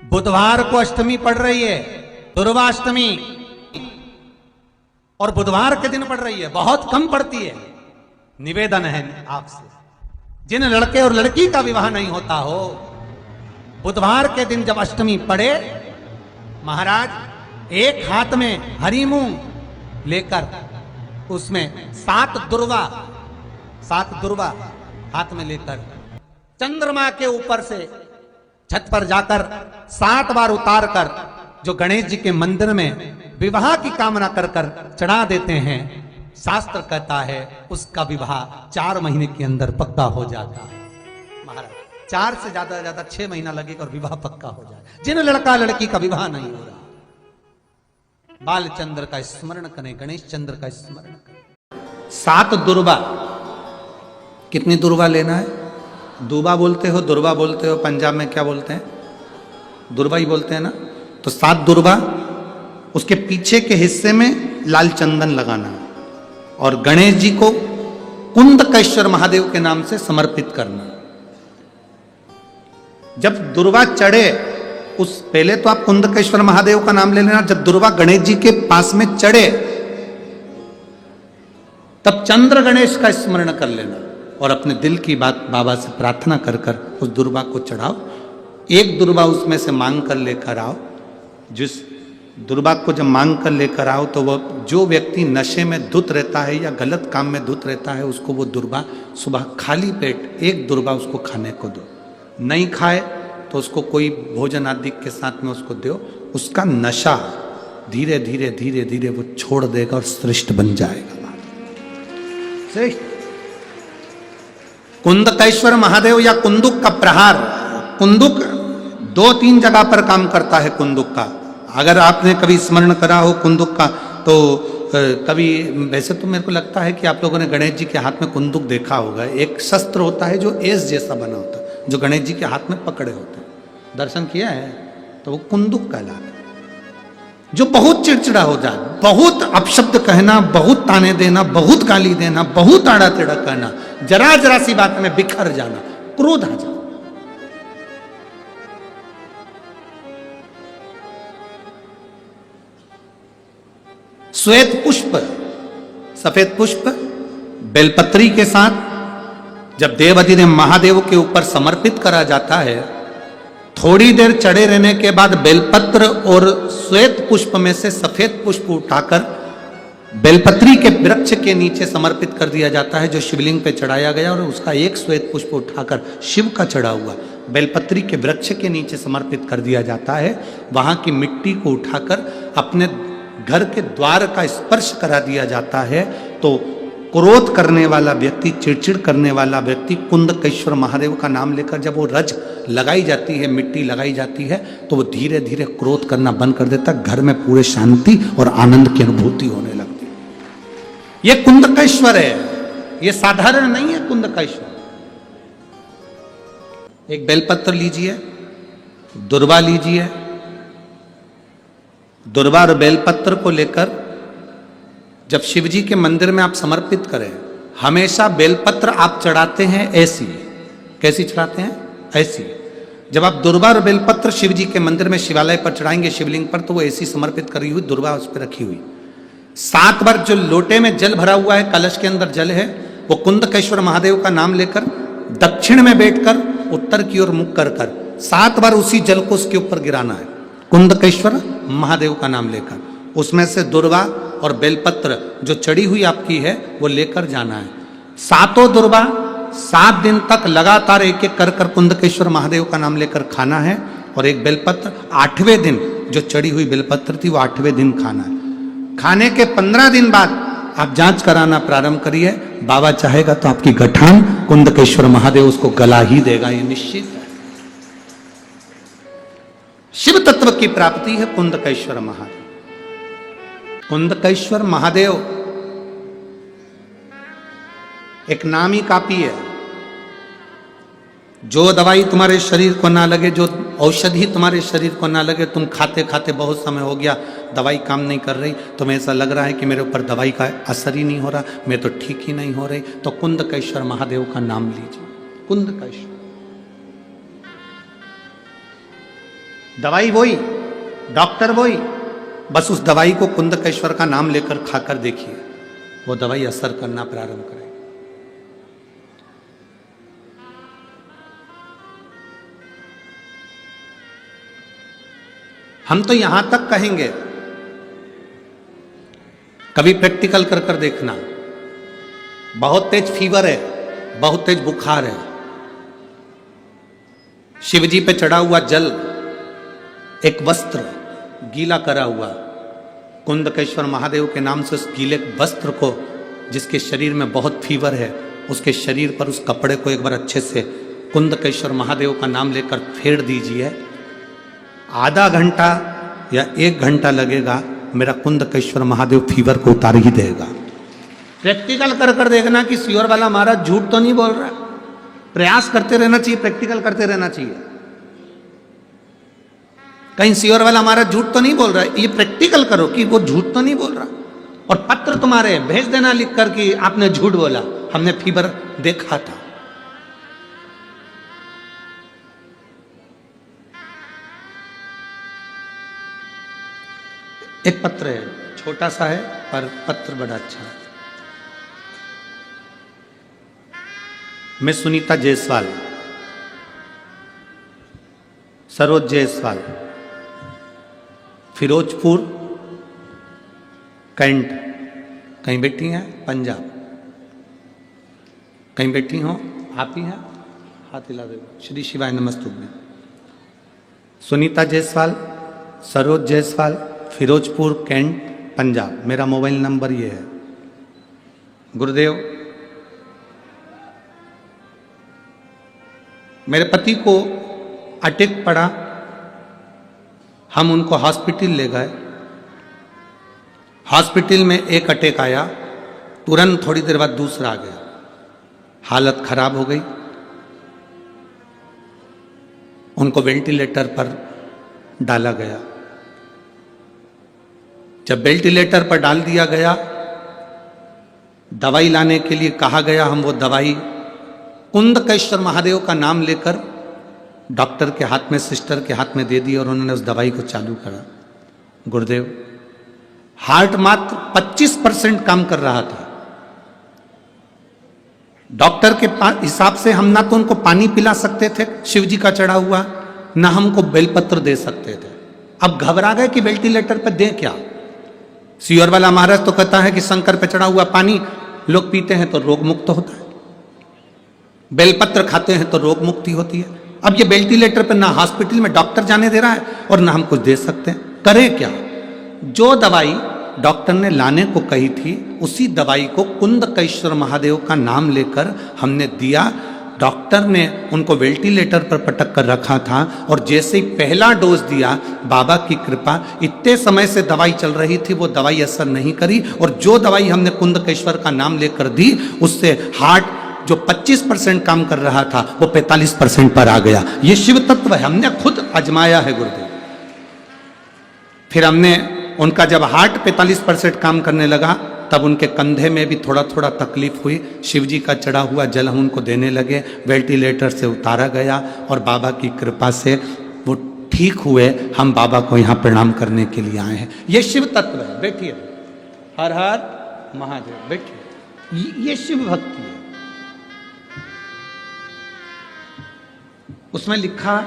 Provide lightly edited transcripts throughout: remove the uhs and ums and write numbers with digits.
बुधवार को अष्टमी पड़ रही है, दुर्वाष्टमी, और बुधवार के दिन पड़ रही है, बहुत कम पड़ती है। निवेदन है आपसे, जिन लड़के और लड़की का विवाह नहीं होता हो, बुधवार के दिन जब अष्टमी पड़े, महाराज एक हाथ में हरी मूंग लेकर उसमें 7 दुर्वा हाथ में लेकर चंद्रमा के ऊपर से छत पर जाकर 7 बार उतार कर जो गणेश जी के मंदिर में विवाह की कामना कर कर चढ़ा देते हैं, शास्त्र कहता है उसका विवाह 4 महीने के अंदर पक्का हो जाता है। महाराज 4 से ज्यादा 6 महीना लगेगा और विवाह पक्का हो जाए। जिन लड़का लड़की का विवाह नहीं हो रहा, बालचंद्र का स्मरण करें, गणेश चंद्र का स्मरण करें। 7 दुर्वा, कितनी दुर्वा लेना है? दूबा बोलते हो, दुर्वा बोलते हो, पंजाब में क्या बोलते हैं? दुर्वा ही बोलते हैं ना। तो 7 दुर्वा, उसके पीछे के हिस्से में लाल चंदन लगाना और गणेश जी को कुंदकेश्वर महादेव के नाम से समर्पित करना। जब दुर्वा चढ़े उस पहले तो आप कुंदकेश्वर महादेव का नाम ले लेना। जब दुर्वा गणेश जी के पास में चढ़े तब चंद्र गणेश का स्मरण कर लेना और अपने दिल की बात बाबा से प्रार्थना कर कर उस दुर्वा को चढ़ाओ। एक दुर्वा उसमें से मांग कर लेकर आओ। जिस दुर्वा को जब मांग कर लेकर आओ तो वह जो व्यक्ति नशे में धुत रहता है या गलत काम में धुत रहता है, उसको वो दुर्वा सुबह खाली पेट एक दुर्वा उसको खाने को दो। नहीं खाए तो उसको कोई भोजन आदि के साथ में उसको दो। उसका नशा धीरे धीरे धीरे धीरे वो छोड़ देगा और श्रेष्ठ बन जाएगा। श्रेष्ठ कुंदकेश्वर महादेव या कुंदुक का प्रहार, कुंदुक 2-3 जगह पर काम करता है। कुंदुक का अगर आपने कभी स्मरण करा हो कुंदुक का तो कभी, वैसे तो मेरे को लगता है कि आप लोगों ने गणेश जी के हाथ में कुंदुक देखा होगा। एक शस्त्र होता है जो एस जैसा बना होता है, जो गणेश जी के हाथ में पकड़े होते हैं। दर्शन किया है तो वो कुंदुक कहलाता है। जो बहुत चिड़चिड़ा हो जाए, बहुत अपशब्द कहना, बहुत ताने देना, बहुत गाली देना, बहुत आड़ा टेढ़ा कहना, जरा जरा सी बात में बिखर जाना, क्रोध आ जाना। श्वेत पुष्प, सफेद पुष्प बेलपत्री के साथ जब देवाधिदेव महादेव के ऊपर समर्पित करा जाता है, थोड़ी देर चढ़े रहने के बाद बेलपत्र और श्वेत पुष्प में से सफेद पुष्प उठाकर बेलपत्री के वृक्ष के नीचे समर्पित कर दिया जाता है, जो शिवलिंग पे चढ़ाया गया, और उसका एक श्वेत पुष्प उठाकर शिव का चढ़ा हुआ बेलपत्री के वृक्ष के नीचे समर्पित कर दिया जाता है। वहां की मिट्टी को उठाकर अपने घर के द्वार का स्पर्श करा दिया जाता है। तो क्रोध करने वाला व्यक्ति, चिड़चिड़ करने वाला व्यक्ति कुंदकेश्वर महादेव का नाम लेकर जब वो रज लगाई जाती है, मिट्टी लगाई जाती है, तो वो धीरे धीरे क्रोध करना बंद कर देता। घर में पूरे शांति और आनंद की अनुभूति होने लगती है। ये कुंदकेश्वर है, ये साधारण नहीं है कुंदकेश्वर। एक बेलपत्र लीजिए, दुर्वा लीजिए, दुर्वा और बेलपत्र को लेकर जब शिव जी के मंदिर में आप समर्पित करें, हमेशा बेलपत्र आप चढ़ाते हैं ऐसी, कैसी चढ़ाते हैं? ऐसी। जब आप दुर्वा और बेलपत्र शिव जी के मंदिर में शिवालय पर चढ़ाएंगे, शिवलिंग पर, तो वो ऐसी समर्पित करी हुई दुर्वा उस पर रखी हुई। 7 बार जो लोटे में जल भरा हुआ है, कलश के अंदर जल है, वो कुंदकेश्वर महादेव का नाम लेकर दक्षिण में बैठकर उत्तर की ओर मुख कर 7 बार उसी जल को उसके ऊपर गिराना है, कुंदकेश्वर महादेव का नाम लेकर। उसमें से दुर्वा और बेलपत्र जो चढ़ी हुई आपकी है वो लेकर जाना है। 7 दुर्वा 7 दिन तक लगातार एक एक कर कर कुंदकेश्वर महादेव का नाम लेकर खाना है, और एक बेलपत्र 8वें दिन जो चढ़ी हुई बेलपत्र थी वो 8वें दिन खाना है। खाने के 15 दिन बाद आप जांच कराना प्रारंभ करिए। बाबा चाहेगा तो आपकी गठान कुंदकेश्वर महादेव उसको गला ही देगा, ये निश्चित है। शिव तत्व की प्राप्ति है कुंदकेश्वर महादेव। कुंदकेश्वर महादेव एक नामी कापी है। जो दवाई तुम्हारे शरीर को ना लगे, जो औषधि तुम्हारे शरीर को ना लगे, तुम खाते खाते बहुत समय हो गया, दवाई काम नहीं कर रही, तुम्हें ऐसा लग रहा है कि मेरे ऊपर दवाई का असर ही नहीं हो रहा, मैं तो ठीक ही नहीं हो रही, तो कुंदकेश्वर महादेव का नाम लीजिए। कुंदकेश्वर दवाई वही, डॉक्टर वही, बस उस दवाई को कुंदकेश्वर का नाम लेकर खाकर देखिए, वो दवाई असर करना प्रारंभ करेगी। हम तो यहां तक कहेंगे, कभी प्रैक्टिकल कर कर देखना। बहुत तेज फीवर है, बहुत तेज बुखार है, शिवजी पे चढ़ा हुआ जल, एक वस्त्र गीला करा हुआ, कुंदकेश्वर महादेव के नाम से उस गीले वस्त्र को, जिसके शरीर में बहुत फीवर है, उसके शरीर पर उस कपड़े को एक बार अच्छे से कुंदकेश्वर महादेव का नाम लेकर फेर दीजिए। आधा घंटा या 1 घंटा लगेगा, मेरा कुंदकेश्वर महादेव फीवर को उतार ही देगा। प्रैक्टिकल कर कर देखना कि सियोर वाला महाराज झूठ तो नहीं बोल रहा। प्रयास करते रहना चाहिए, प्रैक्टिकल करते रहना चाहिए। कहीं सियोर वाला महाराज झूठ तो नहीं बोल रहा है, ये प्रैक्टिकल करो कि वो झूठ तो नहीं बोल रहा। और पत्र तुम्हारे भेज देना लिख कर कि आपने झूठ बोला, हमने फीवर देखा था। एक पत्र है, छोटा सा है पर पत्र बड़ा अच्छा है। मैं सुनीता जायसवाल, सरोज जायसवाल, फिरोजपुर कैंट, कहीं बैठी हैं पंजाब, कहीं बैठी हो आप ही हैं, हाथ हिला दो। श्री शिवाय नमस्तुभ्यं। सुनीता जायसवाल, सरोज जायसवाल, फिरोजपुर कैंट, पंजाब। मेरा मोबाइल नंबर ये है। गुरुदेव, मेरे पति को अटैक पड़ा, हम उनको हॉस्पिटल ले गए। हॉस्पिटल में एक अटैक आया, तुरंत थोड़ी देर बाद दूसरा आ गया, हालत खराब हो गई। उनको वेंटिलेटर पर डाला गया। जब वेंटिलेटर पर डाल दिया गया, दवाई लाने के लिए कहा गया, हम वो दवाई कुंदकेश्वर महादेव का नाम लेकर डॉक्टर के हाथ में, सिस्टर के हाथ में दे दी और उन्होंने उस दवाई को चालू करा। गुरुदेव, हार्ट मात्र 25% काम कर रहा था। डॉक्टर के हिसाब से हम ना तो उनको पानी पिला सकते थे शिव जी का चढ़ा हुआ, ना हमको बेलपत्र दे सकते थे। अब घबरा गए कि वेंटिलेटर पर दें क्या। सियोर वाला महाराज तो कहता है कि शंकर पे चढ़ा हुआ पानी लोग पीते हैं तो रोग मुक्त होता है, बेलपत्र खाते हैं तो रोग मुक्ति होती है। अब ये वेंटिलेटर पे ना हॉस्पिटल में डॉक्टर जाने दे रहा है और ना हम कुछ दे सकते हैं, करें क्या। जो दवाई डॉक्टर ने लाने को कही थी, उसी दवाई को कुंदकेश्वर महादेव का नाम लेकर हमने दिया। डॉक्टर ने उनको वेंटिलेटर पर पटक कर रखा था और जैसे ही पहला डोज दिया, बाबा की कृपा, इतने समय से दवाई चल रही थी, वो दवाई असर नहीं करी। और जो दवाई हमने कुंदकेश्वर का नाम लेकर दी, उससे हार्ट जो 25% काम कर रहा था वो 45% पर आ गया। ये शिव तत्व है, हमने खुद आजमाया है गुरुदेव। फिर हमने उनका जब हार्ट 45% काम करने लगा, तब उनके कंधे में भी थोड़ा थोड़ा तकलीफ हुई। शिवजी का चढ़ा हुआ जल हम उनको देने लगे, वेंटिलेटर से उतारा गया और बाबा की कृपा से वो ठीक हुए। हम बाबा को यहाँ प्रणाम करने के लिए आए हैं। ये शिव तत्व है। बैठिए, हर हर महादेव, बैठिए। ये शिव भक्ति है। उसमें लिखा,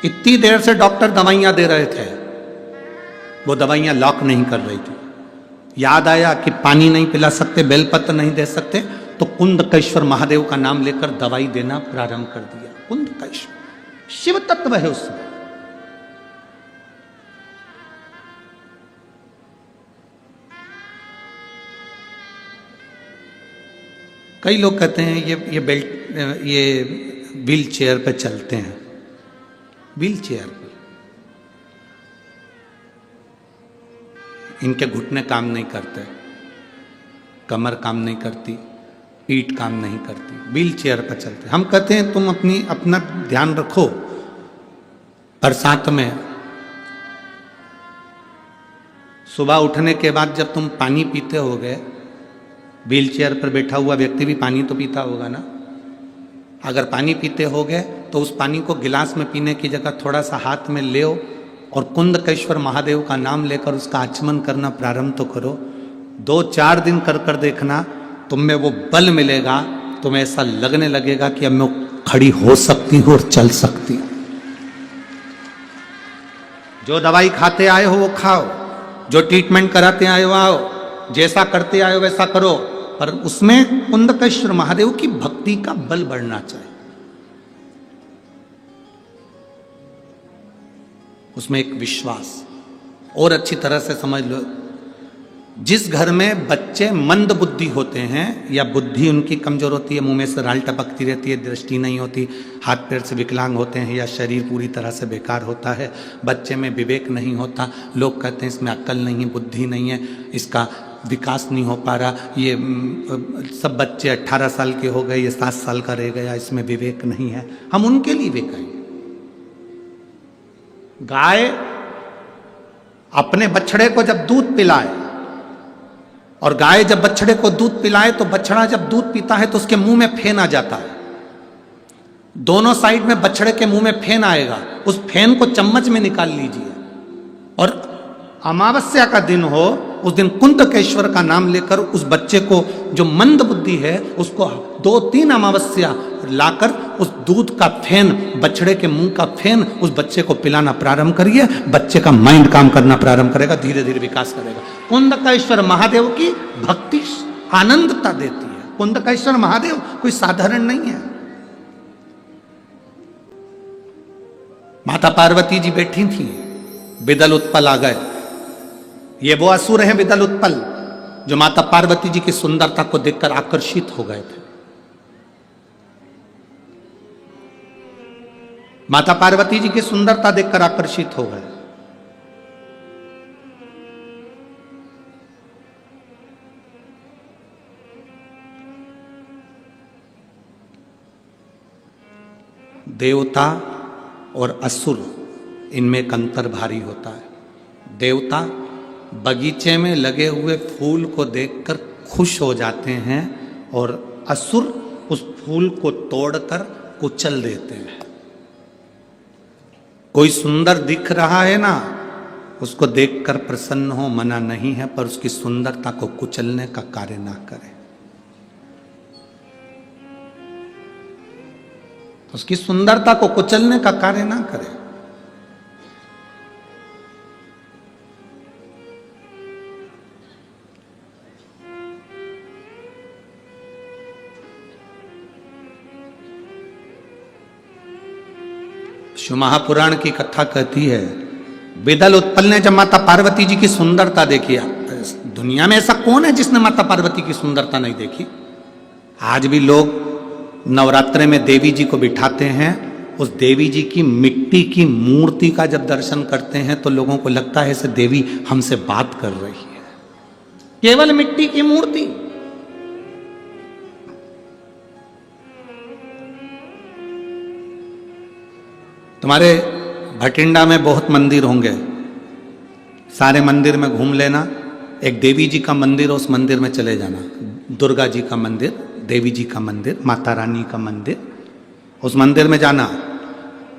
इतनी देर से डॉक्टर दवाइयां दे रहे थे, वो दवाइयां लॉक नहीं कर रही थी। याद आया कि पानी नहीं पिला सकते, बेलपत्र नहीं दे सकते, तो कुंदकेश्वर महादेव का नाम लेकर दवाई देना प्रारंभ कर दिया। कुंदकेश्वर शिव तत्व है उसमें। कई लोग कहते हैं ये व्हील चेयर पे चलते हैं। व्हील चेयर पर इनके घुटने काम नहीं करते, कमर काम नहीं करती, पीठ काम नहीं करती, व्हील चेयर पर चलते। हम कहते हैं तुम अपना ध्यान रखो। बरसात में सुबह उठने के बाद जब तुम पानी पीते होगे, व्हील चेयर पर बैठा हुआ व्यक्ति भी पानी तो पीता होगा ना। अगर पानी पीते होगे तो उस पानी को गिलास में पीने की जगह थोड़ा सा हाथ में ले और कुंदकेश्वर महादेव का नाम लेकर उसका आचमन करना प्रारंभ तो करो। 2-4 दिन कर कर देखना, तुम में वो बल मिलेगा, तुम्हें ऐसा लगने लगेगा कि अब मैं खड़ी हो सकती हूँ और चल सकती हूँ। जो दवाई खाते आए हो वो खाओ, जो ट्रीटमेंट कराते आए हो आओ, जैसा करते आए हो वैसा करो, पर उसमें कुंदकेश्वर महादेव की भक्ति का बल बढ़ना चाहिए। उसमें एक विश्वास। और अच्छी तरह से समझ लो, जिस घर में बच्चे मंद बुद्धि होते हैं या बुद्धि उनकी कमजोर होती है, मुंह में से राल टपकती रहती है, दृष्टि नहीं होती, हाथ पैर से विकलांग होते हैं या शरीर पूरी तरह से बेकार होता है, बच्चे में विवेक नहीं होता, लोग कहते हैं इसमें अक्ल नहीं है, बुद्धि नहीं है, इसका विकास नहीं हो पा रहा, ये सब बच्चे 18 साल के हो गए, ये 7 साल का रह गया, इसमें विवेक नहीं है, हम उनके लिए भी कहें। गाय अपने बछड़े को जब दूध पिलाए, और गाय जब बछड़े को दूध पिलाए तो बछड़ा जब दूध पीता है तो उसके मुंह में फेन आ जाता है, दोनों साइड में बछड़े के मुंह में फेन आएगा, उस फेन को चम्मच में निकाल लीजिए, और अमावस्या का दिन हो उस दिन कुंदकेश्वर का नाम लेकर उस बच्चे को, जो मंद बुद्धि है, उसको 2-3 अमावस्या लाकर उस दूध का फेन, बछड़े के मुंह का फेन उस बच्चे को पिलाना प्रारंभ करिए, बच्चे का माइंड काम करना प्रारंभ करेगा, धीरे धीरे विकास करेगा। कुंदकेश्वर महादेव की भक्ति आनंदता देती है। कुंदकेश्वर महादेव कोई साधारण नहीं है। माता पार्वती जी बैठी थी, बिदल उत्पल आ गए। ये वो असुर हैं बिदल उत्पल जो माता पार्वती जी की सुंदरता को देखकर आकर्षित हो गए थे। माता पार्वती जी की सुंदरता देखकर आकर्षित हो गए। देवता और असुर, इनमें एक अंतर भारी होता है। देवता बगीचे में लगे हुए फूल को देखकर खुश हो जाते हैं और असुर उस फूल को तोड़कर कुचल देते हैं। कोई सुंदर दिख रहा है ना, उसको देखकर प्रसन्न हो, मना नहीं है, पर उसकी सुंदरता को कुचलने का कार्य ना करें। उसकी सुंदरता को कुचलने का कार्य ना करें। शिव महापुराण की कथा कहती है, बिदल उत्पल ने जब माता पार्वती जी की सुंदरता देखी, दुनिया में ऐसा कौन है जिसने माता पार्वती की सुंदरता नहीं देखी। आज भी लोग नवरात्रे में देवी जी को बिठाते हैं, उस देवी जी की मिट्टी की मूर्ति का जब दर्शन करते हैं तो लोगों को लगता है ऐसे देवी हमसे बात कर रही है। केवल मिट्टी की मूर्ति। तुम्हारे भटिंडा में बहुत मंदिर होंगे, सारे मंदिर में घूम लेना, एक देवी जी का मंदिर है, उस मंदिर में चले जाना। दुर्गा जी का मंदिर, देवी जी का मंदिर, माता रानी का मंदिर, उस मंदिर में जाना।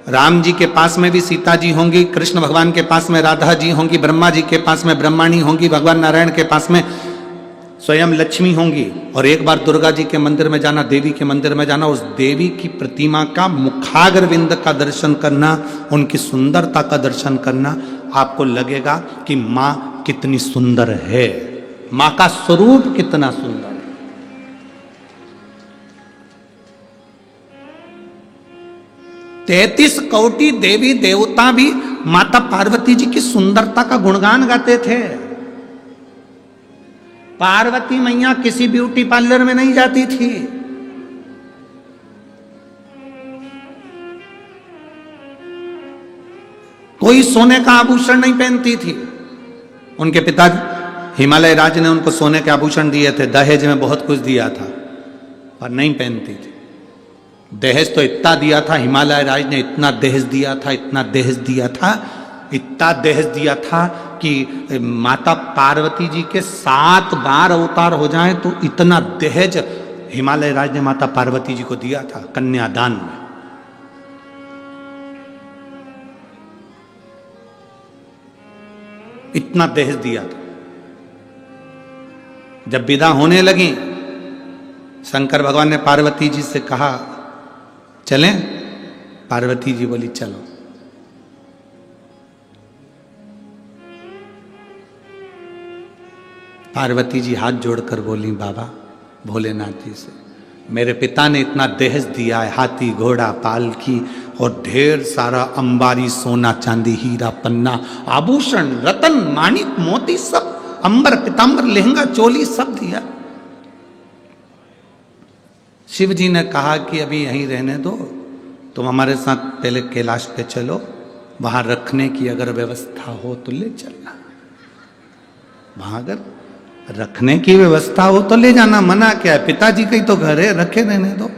राम जी के पास में भी सीता जी होंगी, कृष्ण भगवान के पास में राधा जी होंगी, ब्रह्मा जी के पास में ब्रह्माणी होंगी, भगवान नारायण के पास में स्वयं लक्ष्मी होंगी। और एक बार दुर्गा जी के मंदिर में जाना, देवी के मंदिर में जाना, उस देवी की प्रतिमा का मुखाग्रविंद का दर्शन करना, उनकी सुंदरता का दर्शन करना, आपको लगेगा कि माँ कितनी सुंदर है, माँ का स्वरूप कितना सुंदर है। 33 कोटि देवी देवता भी माता पार्वती जी की सुंदरता का गुणगान गाते थे। पार्वती मैया किसी ब्यूटी पार्लर में नहीं जाती थी। कोई सोने का आभूषण नहीं पहनती थी। उनके पिता हिमालय राज ने उनको सोने के आभूषण दिए थे, दहेज में बहुत कुछ दिया था, पर नहीं पहनती थी। दहेज तो इतना दिया था, हिमालय राज ने इतना दहेज दिया था, इतना दहेज दिया था, इतना दहेज दिया था कि माता पार्वती जी के 7 बार अवतार हो जाए तो इतना दहेज हिमालय राज ने माता पार्वती जी को दिया था कन्यादान में। इतना दहेज दिया था। जब विदा होने लगी, शंकर भगवान ने पार्वती जी से कहा चलें? पार्वती जी बोली चलो। पार्वती जी हाथ जोड़कर बोली बाबा भोलेनाथ जी से, मेरे पिता ने इतना दहेज दिया है, हाथी घोड़ा पालकी और ढेर सारा अंबारी सोना चांदी हीरा पन्ना आभूषण रतन माणिक मोती सब, अंबर पीतांबर लहंगा चोली सब दिया। शिव जी ने कहा कि अभी यहीं रहने दो, तुम हमारे साथ पहले कैलाश पे चलो, वहां रखने की अगर व्यवस्था हो तो ले चलना। वहां अगर रखने की व्यवस्था हो तो ले जाना, मना क्या है? पिताजी का ही तो घर है, रखे रहने दो।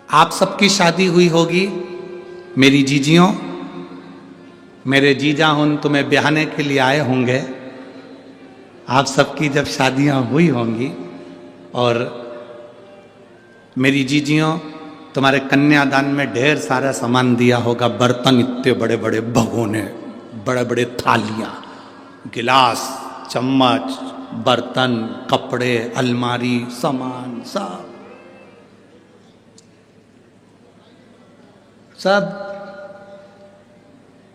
आप सबकी शादी हुई होगी, मेरी जीजियों, मेरे जीजा उन तुम्हें ब्याहने के लिए आए होंगे। आप सबकी जब शादियां हुई होंगी और मेरी जीजियों तुम्हारे कन्यादान में ढेर सारा सामान दिया होगा, बर्तन इतने बड़े बड़े भगोने, बड़े बड़े थालियां, गिलास, चम्मच, बर्तन, कपड़े, अलमारी, सामान सब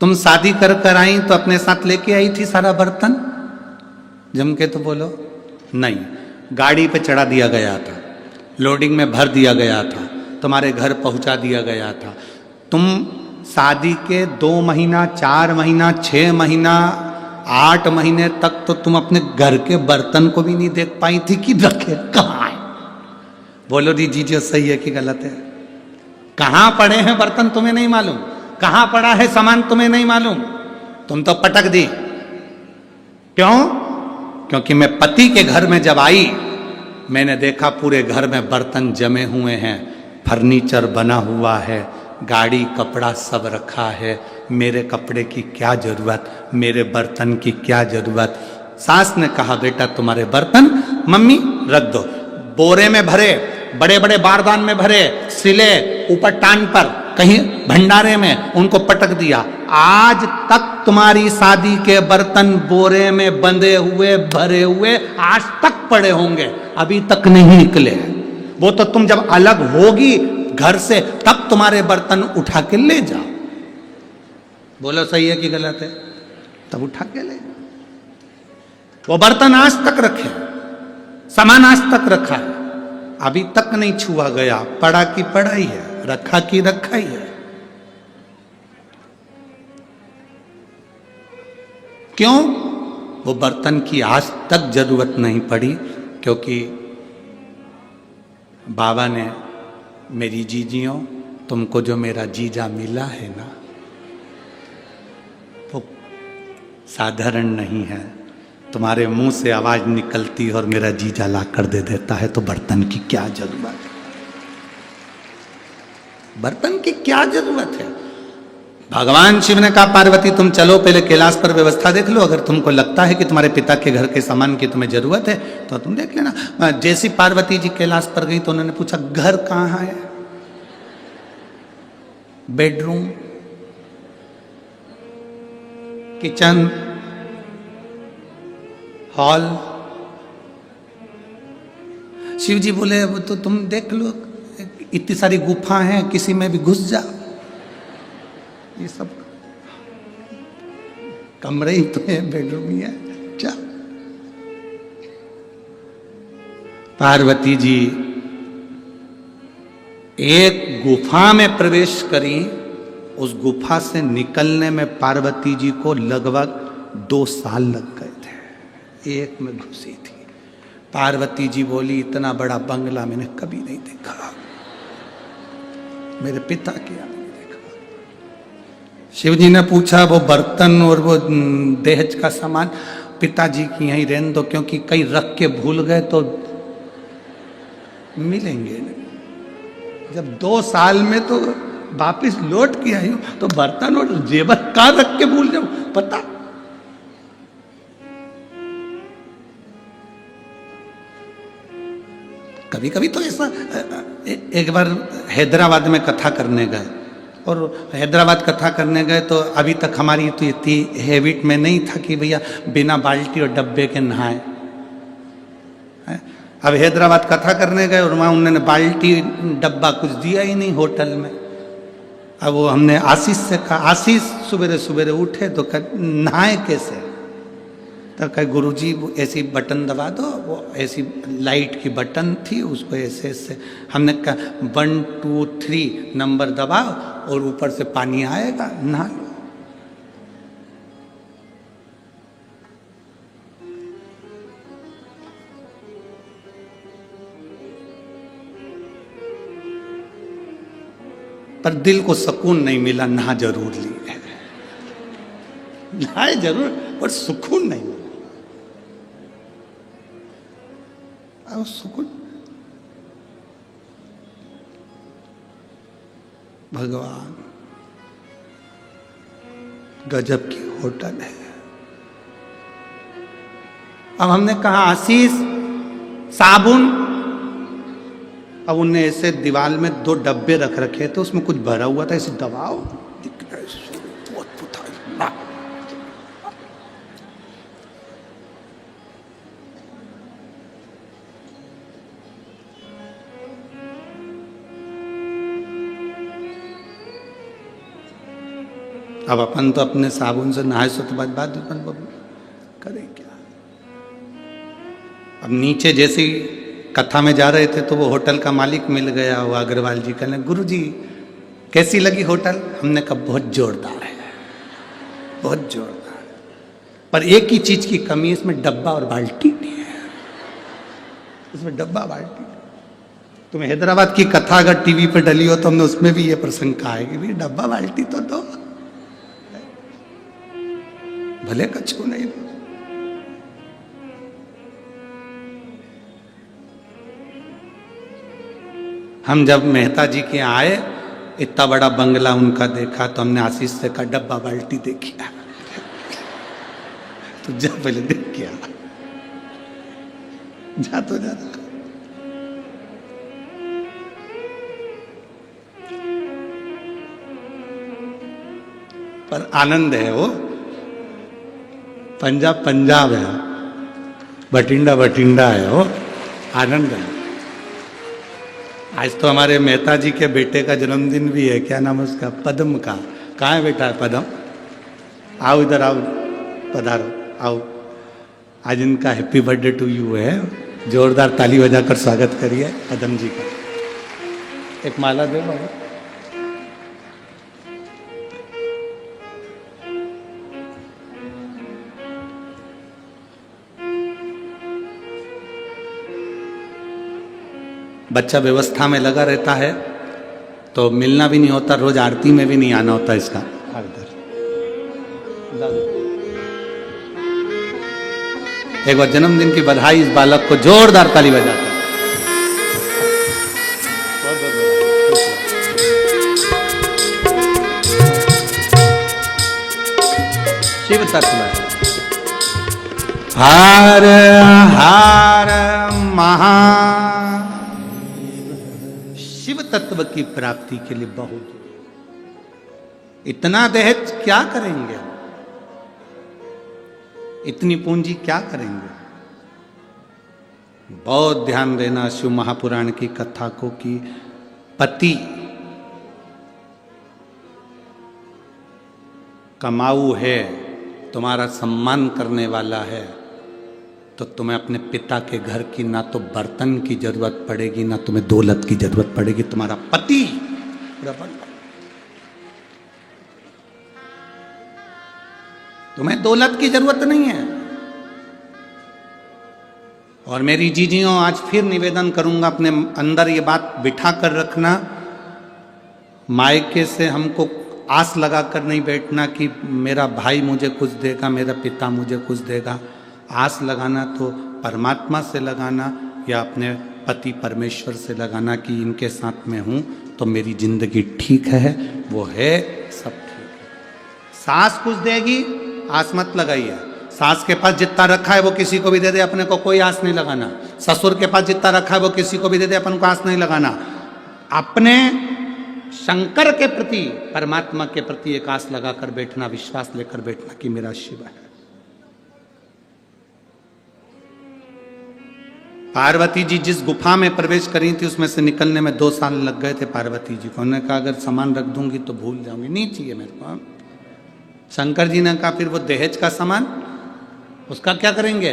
तुम शादी कर कर आई तो अपने साथ लेके आई थी सारा बर्तन? जम के तो बोलो नहीं, गाड़ी पे चढ़ा दिया गया था, लोडिंग में भर दिया गया था, तुम्हारे घर पहुंचा दिया गया था। तुम शादी के 2 महीना 4 महीना 6 महीना 8 महीने तक तो तुम अपने घर के बर्तन को भी नहीं देख पाई थी कि रखे कहाँ है। बोलो जी सही है कि गलत है? कहां पड़े हैं बर्तन तुम्हें नहीं मालूम, कहां पड़ा है सामान तुम्हें नहीं मालूम, तुम तो पटक दी। क्यों? क्योंकि मैं पति के घर में जब आई, मैंने देखा पूरे घर में बर्तन जमे हुए हैं, फर्नीचर बना हुआ है, गाड़ी कपड़ा सब रखा है। मेरे कपड़े की क्या जरूरत, मेरे बर्तन की क्या जरूरत? सास ने कहा बेटा तुम्हारे बर्तन मम्मी रख दो, बोरे में भरे, बड़े बड़े बारदान में भरे, सिले ऊपर टांग पर, कहीं भंडारे में उनको पटक दिया। आज तक तुम्हारी शादी के बर्तन बोरे में बंधे हुए भरे हुए आज तक पड़े होंगे, अभी तक नहीं निकले हैं। वो तो तुम जब अलग होगी घर से तब तुम्हारे बर्तन उठा के ले जाओ। बोलो सही है कि गलत है? तब उठा के ले जाओ। वो बर्तन आज तक रखे, सामान आज तक रखा है, अभी तक नहीं छुआ गया, पड़ा की पड़ा ही है, रखा की रखा ही है। क्यों? वो बर्तन की आज तक जरूरत नहीं पड़ी, क्योंकि बाबा ने, मेरी जीजियों, तुमको जो मेरा जीजा मिला है ना, वो साधारण नहीं है। तुम्हारे मुंह से आवाज निकलती और मेरा जीजा ला कर दे देता है, तो बर्तन की क्या जरूरत है? बर्तन की क्या जरूरत है? भगवान शिव ने कहा पार्वती तुम चलो पहले कैलाश पर व्यवस्था देख लो, अगर तुमको लगता है कि तुम्हारे पिता के घर के सामान की तुम्हें जरूरत है तो तुम देख लेना। जैसी पार्वती जी कैलाश पर गई तो उन्होंने पूछा घर कहाँ है? Bedroom, kitchen, hall. Shiv ji बोले वो तो तुम देख लो, इतनी सारी गुफा हैं, किसी में भी घुस जाओ, ये सब कमरे ही तो है, बेडरूम ही है, जा। पार्वती जी एक गुफा में प्रवेश करी, उस गुफा से निकलने में पार्वती जी को लगभग 2 साल लग गए थे, एक में घुसी थी। पार्वती जी बोली इतना बड़ा बंगला मैंने कभी नहीं देखा, मेरे पिता के यहाँ नहीं देखा। शिव जी ने पूछा वो बर्तन और वो दहेज का सामान पिताजी की यहीं रहने दो, क्योंकि कहीं रख के भूल गए तो मिलेंगे नहीं। जब 2 साल में तो वापिस लौट के आई हूं तो बर्तन और जेवर कहां रख के भूल जाऊं पता। कभी कभी तो ऐसा, एक बार हैदराबाद में कथा करने गए, और हैदराबाद कथा करने गए तो अभी तक हमारी तो इतनी हैबिट में नहीं था कि भैया बिना बाल्टी और डब्बे के नहाए। अब हैदराबाद कथा करने गए और वहाँ उन्होंने बाल्टी डब्बा कुछ दिया ही नहीं होटल में। अब वो हमने आशीष से कहा, आशीष सवेरे सवेरे उठे तो नहाए कैसे? तो कहे गुरुजी वो ऐसी बटन दबा दो, वो ऐसी लाइट की बटन थी उसको ऐसे ऐसे। हमने कहा 1 2 3 नंबर दबाओ और ऊपर से पानी आएगा, नहा लो। पर दिल को सुकून नहीं मिला, नहा जरूर ली, नहाए जरूर पर सुकून नहीं मिला। अब सुकून भगवान गजब की होटल है। अब हमने कहा आशीष साबुन, अब उनने ऐसे दीवार में 2 डब्बे रख रखे थे, उसमें कुछ भरा हुआ था, ऐसे दबाओ दिख रहा है। अब अपन तो अपने साबुन से नहाए सो तो बाद करें क्या। अब नीचे जैसे कथा में जा रहे थे तो वो होटल का मालिक मिल गया, वो अग्रवाल जी कहने गुरुजी कैसी लगी होटल? हमने कहा बहुत जोरदार है, बहुत जोरदार, पर एक ही चीज की कमी है, इसमें डब्बा और बाल्टी नहीं है, इसमें डब्बा बाल्टी। तुम्हें हैदराबाद की कथा अगर टीवी पे डली हो तो हमने उसमें भी ये प्रसंग कहा है कि भाई डब्बा बाल्टी तो दो, भले कछु नहीं। हम जब मेहता जी के आए, इतना बड़ा बंगला उनका देखा तो हमने आशीष से कहा डब्बा बाल्टी देखी तो जा पहले देख के आ, जा तो जा। पर आनंद है, वो पंजाब पंजाब है, बठिंडा बठिंडा है, वो आनंद है। आज तो हमारे मेहता जी के बेटे का जन्मदिन भी है, क्या नाम है उसका? पद्म का। कहाँ है बेटा पद्म? आओ इधर आओ, पधारो आओ। आज इनका हैप्पी बर्थडे टू यू है, जोरदार ताली बजाकर स्वागत करिए पद्म जी का। एक माला दे बाबू। बच्चा व्यवस्था में लगा रहता है तो मिलना भी नहीं होता, रोज आरती में भी नहीं आना होता इसका। एक बार जन्मदिन की बधाई इस बालक को, जोरदार ताली बजाकर। शिव तत्व हार हार महा, शिव तत्व की प्राप्ति के लिए बहुत, इतना दहेज क्या करेंगे, इतनी पूंजी क्या करेंगे? बहुत ध्यान देना शिव महापुराण की कथा को कि पति कमाऊ है, तुम्हारा सम्मान करने वाला है, तो तुम्हें अपने पिता के घर की ना तो बर्तन की जरूरत पड़ेगी, ना तुम्हें दौलत की जरूरत पड़ेगी। तुम्हारा पति तुम्हें दौलत की जरूरत नहीं है। और मेरी जीजियों, आज फिर निवेदन करूंगा, अपने अंदर ये बात बिठा कर रखना, मायके से हमको आस लगा कर नहीं बैठना कि मेरा भाई मुझे कुछ देगा, मेरा पिता मुझे कुछ देगा। आस लगाना तो परमात्मा से लगाना या अपने पति परमेश्वर से लगाना कि इनके साथ में हूँ तो मेरी जिंदगी ठीक है, वो है सब ठीक है। सास कुछ देगी, आस मत लगाइए। सास के पास जितना रखा है वो किसी को भी दे दे, अपने को कोई आस नहीं लगाना। ससुर के पास जितना रखा है वो किसी को भी दे दे, अपन को आस नहीं लगाना। अपने शंकर के प्रति, परमात्मा के प्रति एक आस लगाकर बैठना, विश्वास लेकर बैठना कि मेरा शिव है। पार्वती जी जिस गुफा में प्रवेश करी थी उसमें से निकलने में 2 साल लग गए थे पार्वती जी को। उन्होंने कहा अगर सामान रख दूंगी तो भूल जाऊंगी, नहीं चाहिए मेरे को। शंकर जी ने कहा फिर वो दहेज का सामान, उसका क्या करेंगे?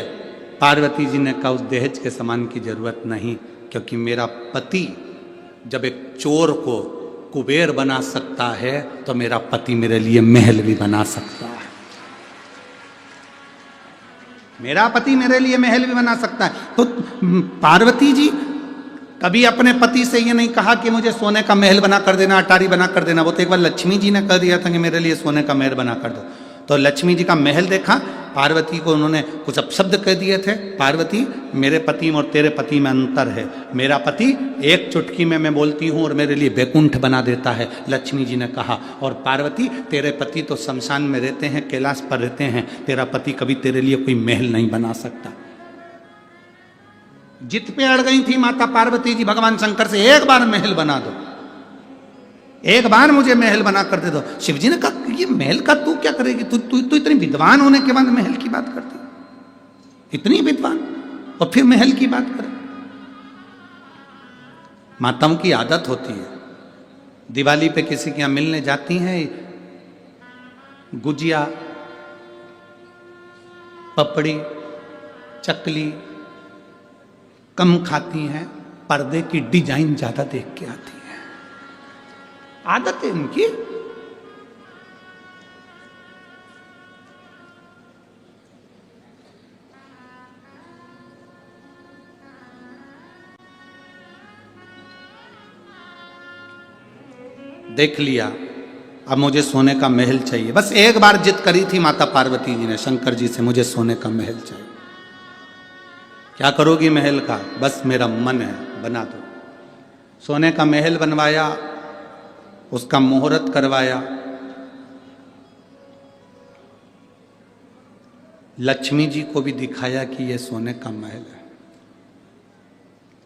पार्वती जी ने कहा उस दहेज के सामान की जरूरत नहीं, क्योंकि मेरा पति जब एक चोर को कुबेर बना सकता है तो मेरा पति मेरे लिए महल भी बना सकता है। मेरा पति मेरे लिए महल भी बना सकता है। तो पार्वती जी कभी अपने पति से ये नहीं कहा कि मुझे सोने का महल बना कर देना, अटारी बना कर देना। वो तो एक बार लक्ष्मी जी ने कह दिया था कि मेरे लिए सोने का महल बना कर दो। तो लक्ष्मी जी का महल देखा, पार्वती को उन्होंने कुछ अपशब्द कह दिए थे। पार्वती, मेरे पति और तेरे पति में अंतर है। मेरा पति एक चुटकी में मैं बोलती हूँ और मेरे लिए बैकुंठ बना देता है, लक्ष्मी जी ने कहा। और पार्वती, तेरे पति तो शमशान में रहते हैं, कैलाश पर रहते हैं, तेरा पति कभी तेरे लिए कोई महल नहीं बना सकता। जित पे अड़ गई थी माता पार्वती जी भगवान शंकर से, एक बार महल बना दो, एक बार मुझे महल बना कर दे दो। शिव जी ने कहा ये महल का तू क्या करेगी? तू इतनी विद्वान होने के बाद महल की बात करती, इतनी विद्वान, और फिर महल की बात करे। माताओं की आदत होती है, दिवाली पे किसी के यहां मिलने जाती हैं, गुजिया, पपड़ी, चकली कम खाती हैं, पर्दे की डिजाइन ज्यादा देख के आती हैं। आदत है इनकी। देख लिया, अब मुझे सोने का महल चाहिए। बस एक बार जिद करी थी माता पार्वती जी ने शंकर जी से, मुझे सोने का महल चाहिए। क्या करोगी महल का? बस मेरा मन है, बना दो। सोने का महल बनवाया, उसका मुहूर्त करवाया। लक्ष्मी जी को भी दिखाया कि यह सोने का महल है।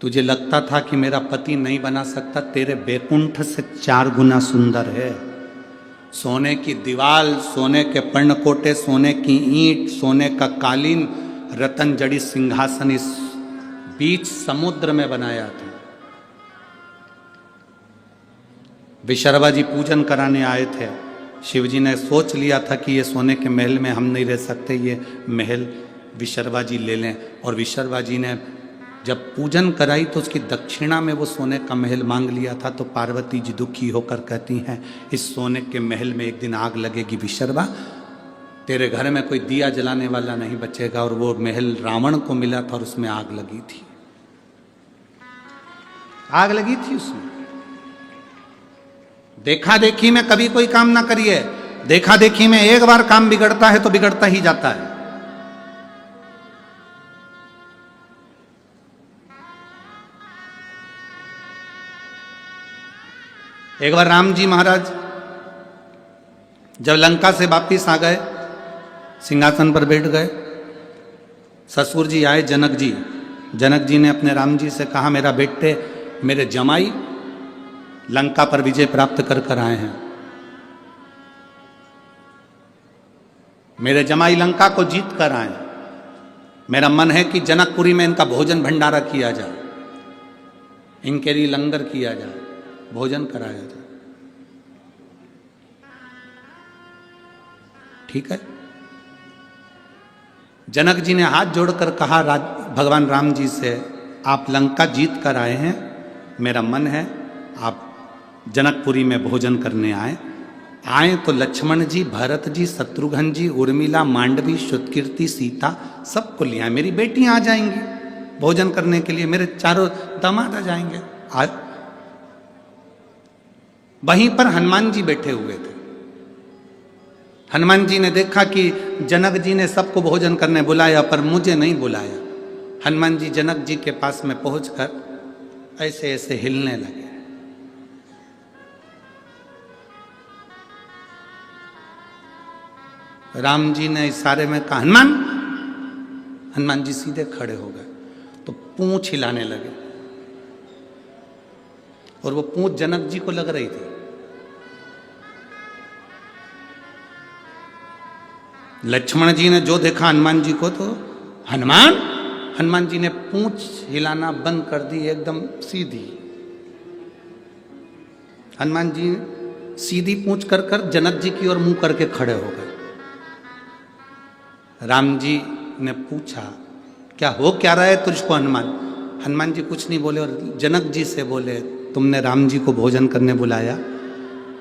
तुझे लगता था कि मेरा पति नहीं बना सकता, तेरे बैकुंठ से 4 गुना सुंदर है। सोने की दीवाल, सोने के पर्णकोटे, सोने की ईंट, सोने का कालीन, रतन जड़ी सिंहासन इस बीच समुद्र में बनाया था। विशर्वा जी पूजन कराने आए थे। शिव जी ने सोच लिया था कि ये सोने के महल में हम नहीं रह सकते, ये महल विशर्वा जी ले लें। और विशर्वा जी ने जब पूजन कराई तो उसकी दक्षिणा में वो सोने का महल मांग लिया था। तो पार्वती जी दुखी होकर कहती हैं, इस सोने के महल में एक दिन आग लगेगी विशर्वा, तेरे घर में कोई दिया जलाने वाला नहीं बचेगा। और वो महल रावण को मिला था और उसमें आग लगी थी, आग लगी थी उसमें। देखा देखी में कभी कोई काम ना करिए। देखा देखी में एक बार काम बिगड़ता है तो बिगड़ता ही जाता है। एक बार राम जी महाराज जब लंका से वापिस आ गए, सिंहासन पर बैठ गए, ससुर जी आए जनक जी। जनक जी ने अपने राम जी से कहा, मेरा बेटे, मेरे जमाई लंका पर विजय प्राप्त कर कर आए हैं। मेरे जमाई लंका को जीत कर आए। मेरा मन है कि जनकपुरी में इनका भोजन भंडारा किया जाए, इनके लिए लंगर किया जाए, भोजन कराया जाए। ठीक है। जनक जी ने हाथ जोड़कर कहा भगवान राम जी से, आप लंका जीत कर आए हैं, मेरा मन है आप जनकपुरी में भोजन करने आए तो लक्ष्मण जी, भरत जी, शत्रुघ्न जी, उर्मिला, मांडवी, श्रुतकीर्ति, सीता सबको ले आए। मेरी बेटियां आ जाएंगी भोजन करने के लिए, मेरे चारों दामाद आ जाएंगे। वहीं पर हनुमान जी बैठे हुए थे। हनुमान जी ने देखा कि जनक जी ने सबको भोजन करने बुलाया पर मुझे नहीं बुलाया। हनुमान जी जनक जी के पास में पहुंचकर ऐसे ऐसे हिलने लगे। राम जी ने इशारे में कहा हनुमान। हनुमान जी सीधे खड़े हो गए तो पूंछ हिलाने लगे और वो पूंछ जनक जी को लग रही थी। लक्ष्मण जी ने जो देखा हनुमान जी को तो हनुमान, हनुमान जी ने पूंछ हिलाना बंद कर दी, एकदम सीधी। हनुमान जी सीधी पूंछ कर कर जनक जी की ओर मुंह करके खड़े हो गए। राम जी ने पूछा क्या हो क्या रहा है तुझको हनुमान? हनुमान जी कुछ नहीं बोले और जनक जी से बोले तुमने राम जी को भोजन करने बुलाया,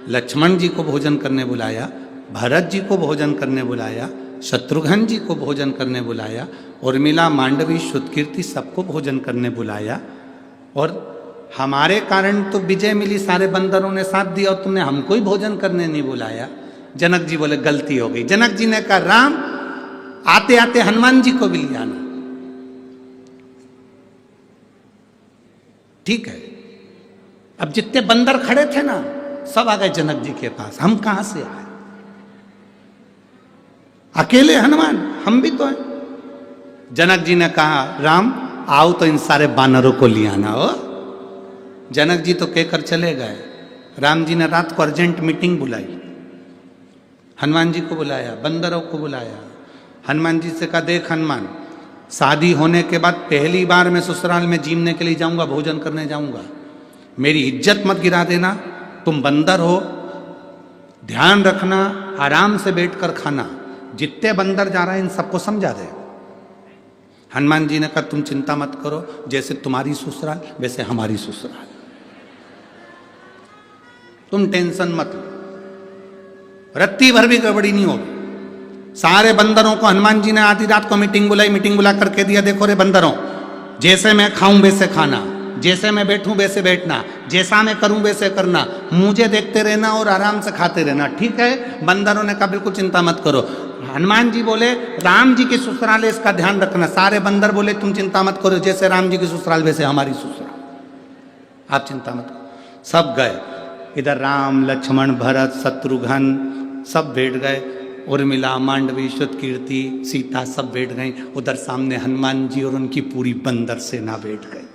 लक्ष्मण जी को भोजन करने बुलाया, भरत जी को भोजन करने बुलाया, शत्रुघ्न जी को भोजन करने बुलाया, उर्मिला, मांडवी, श्रुतकीर्ति सबको भोजन करने बुलाया और हमारे कारण तो विजय मिली, सारे बंदरों ने साथ दिया और तुमने हमको ही भोजन करने नहीं बुलाया। जनक जी बोले गलती हो गई। जनक जी ने कहा राम आते आते हनुमान जी को भी ले आना। ठीक है, अब जितने बंदर खड़े थे ना सब आ गए जनक जी के पास। हम कहां से आए, अकेले हनुमान, हम भी तो हैं। जनक जी ने कहा राम आओ तो इन सारे बानरों को ले आना हो। जनक जी तो कहकर चले गए। राम जी ने रात को अर्जेंट मीटिंग बुलाई, हनुमान जी को बुलाया, बंदरों को बुलाया। हनुमान जी से कहा देख हनुमान, शादी होने के बाद पहली बार मैं ससुराल में जीने के लिए जाऊंगा, भोजन करने जाऊंगा, मेरी इज्जत मत गिरा देना। तुम बंदर हो, ध्यान रखना, आराम से बैठकर खाना। जितने बंदर जा रहे हैं इन सबको समझा दे। हनुमान जी ने कहा तुम चिंता मत करो, जैसे तुम्हारी ससुराल वैसे हमारी ससुराल, तुम टेंशन मत लो, रत्ती भर भी गड़बड़ी नहीं होगी। सारे बंदरों को हनुमान जी ने आधी रात को मीटिंग बुलाई, मीटिंग बुला करके दिया देखो रे बंदरों, जैसे मैं खाऊं वैसे खाना, जैसे मैं बैठूं वैसे बैठना, जैसा मैं करूं वैसे करना, मुझे देखते रहना और आराम से खाते रहना। ठीक है? बंदरों ने कहा बिल्कुल चिंता मत करो। हनुमान जी बोले राम जी की ससुराल है, इसका ध्यान रखना। सारे बंदर बोले तुम चिंता मत करो, जैसे राम जी की ससुराल वैसे हमारी ससुराल, आप चिंता मत करो। सब गए, इधर राम, लक्ष्मण, भरत, शत्रुघ्न सब बैठ गए, उर्मिला, मांडवी, श्रुतकीर्ति, सीता सब बैठ गई। उधर सामने हनुमान जी और उनकी पूरी बंदर सेना बैठ गई।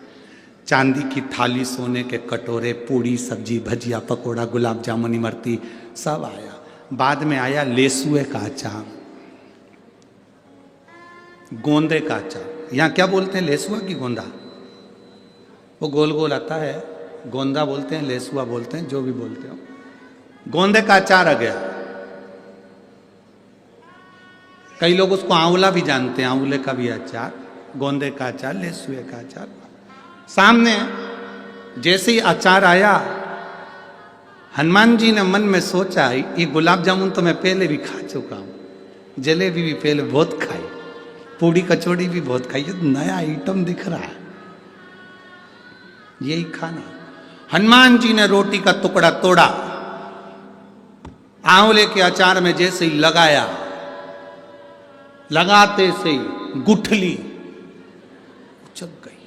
चांदी की थाली, सोने के कटोरे, पूड़ी, सब्जी, भजिया, पकोड़ा, गुलाब जामुन, इमरती सब आया। बाद में आया लेसुए का अचार, गोंदे का अचार। यहाँ क्या बोलते हैं, लेसुआ की गोंदा? वो गोल गोल आता है, गोंदा बोलते हैं, लेसुआ बोलते हैं, जो भी बोलते हो। गोंदे का अचार आ गया। कई लोग उसको आंवला भी जानते हैं, आंवले का भी अचार, गोंदे का अचार, लेसुए का अचार। सामने जैसे ही अचार आया, हनुमान जी ने मन में सोचा ये गुलाब जामुन तो मैं पहले भी खा चुका हूं, जलेबी भी पहले बहुत खाई, पूड़ी कचौड़ी भी बहुत खाई, ये नया आइटम दिख रहा है, यही खाना। हनुमान जी ने रोटी का टुकड़ा तोड़ा, आंवले के अचार में जैसे ही लगाया, लगाते से ही गुठली उचक गई,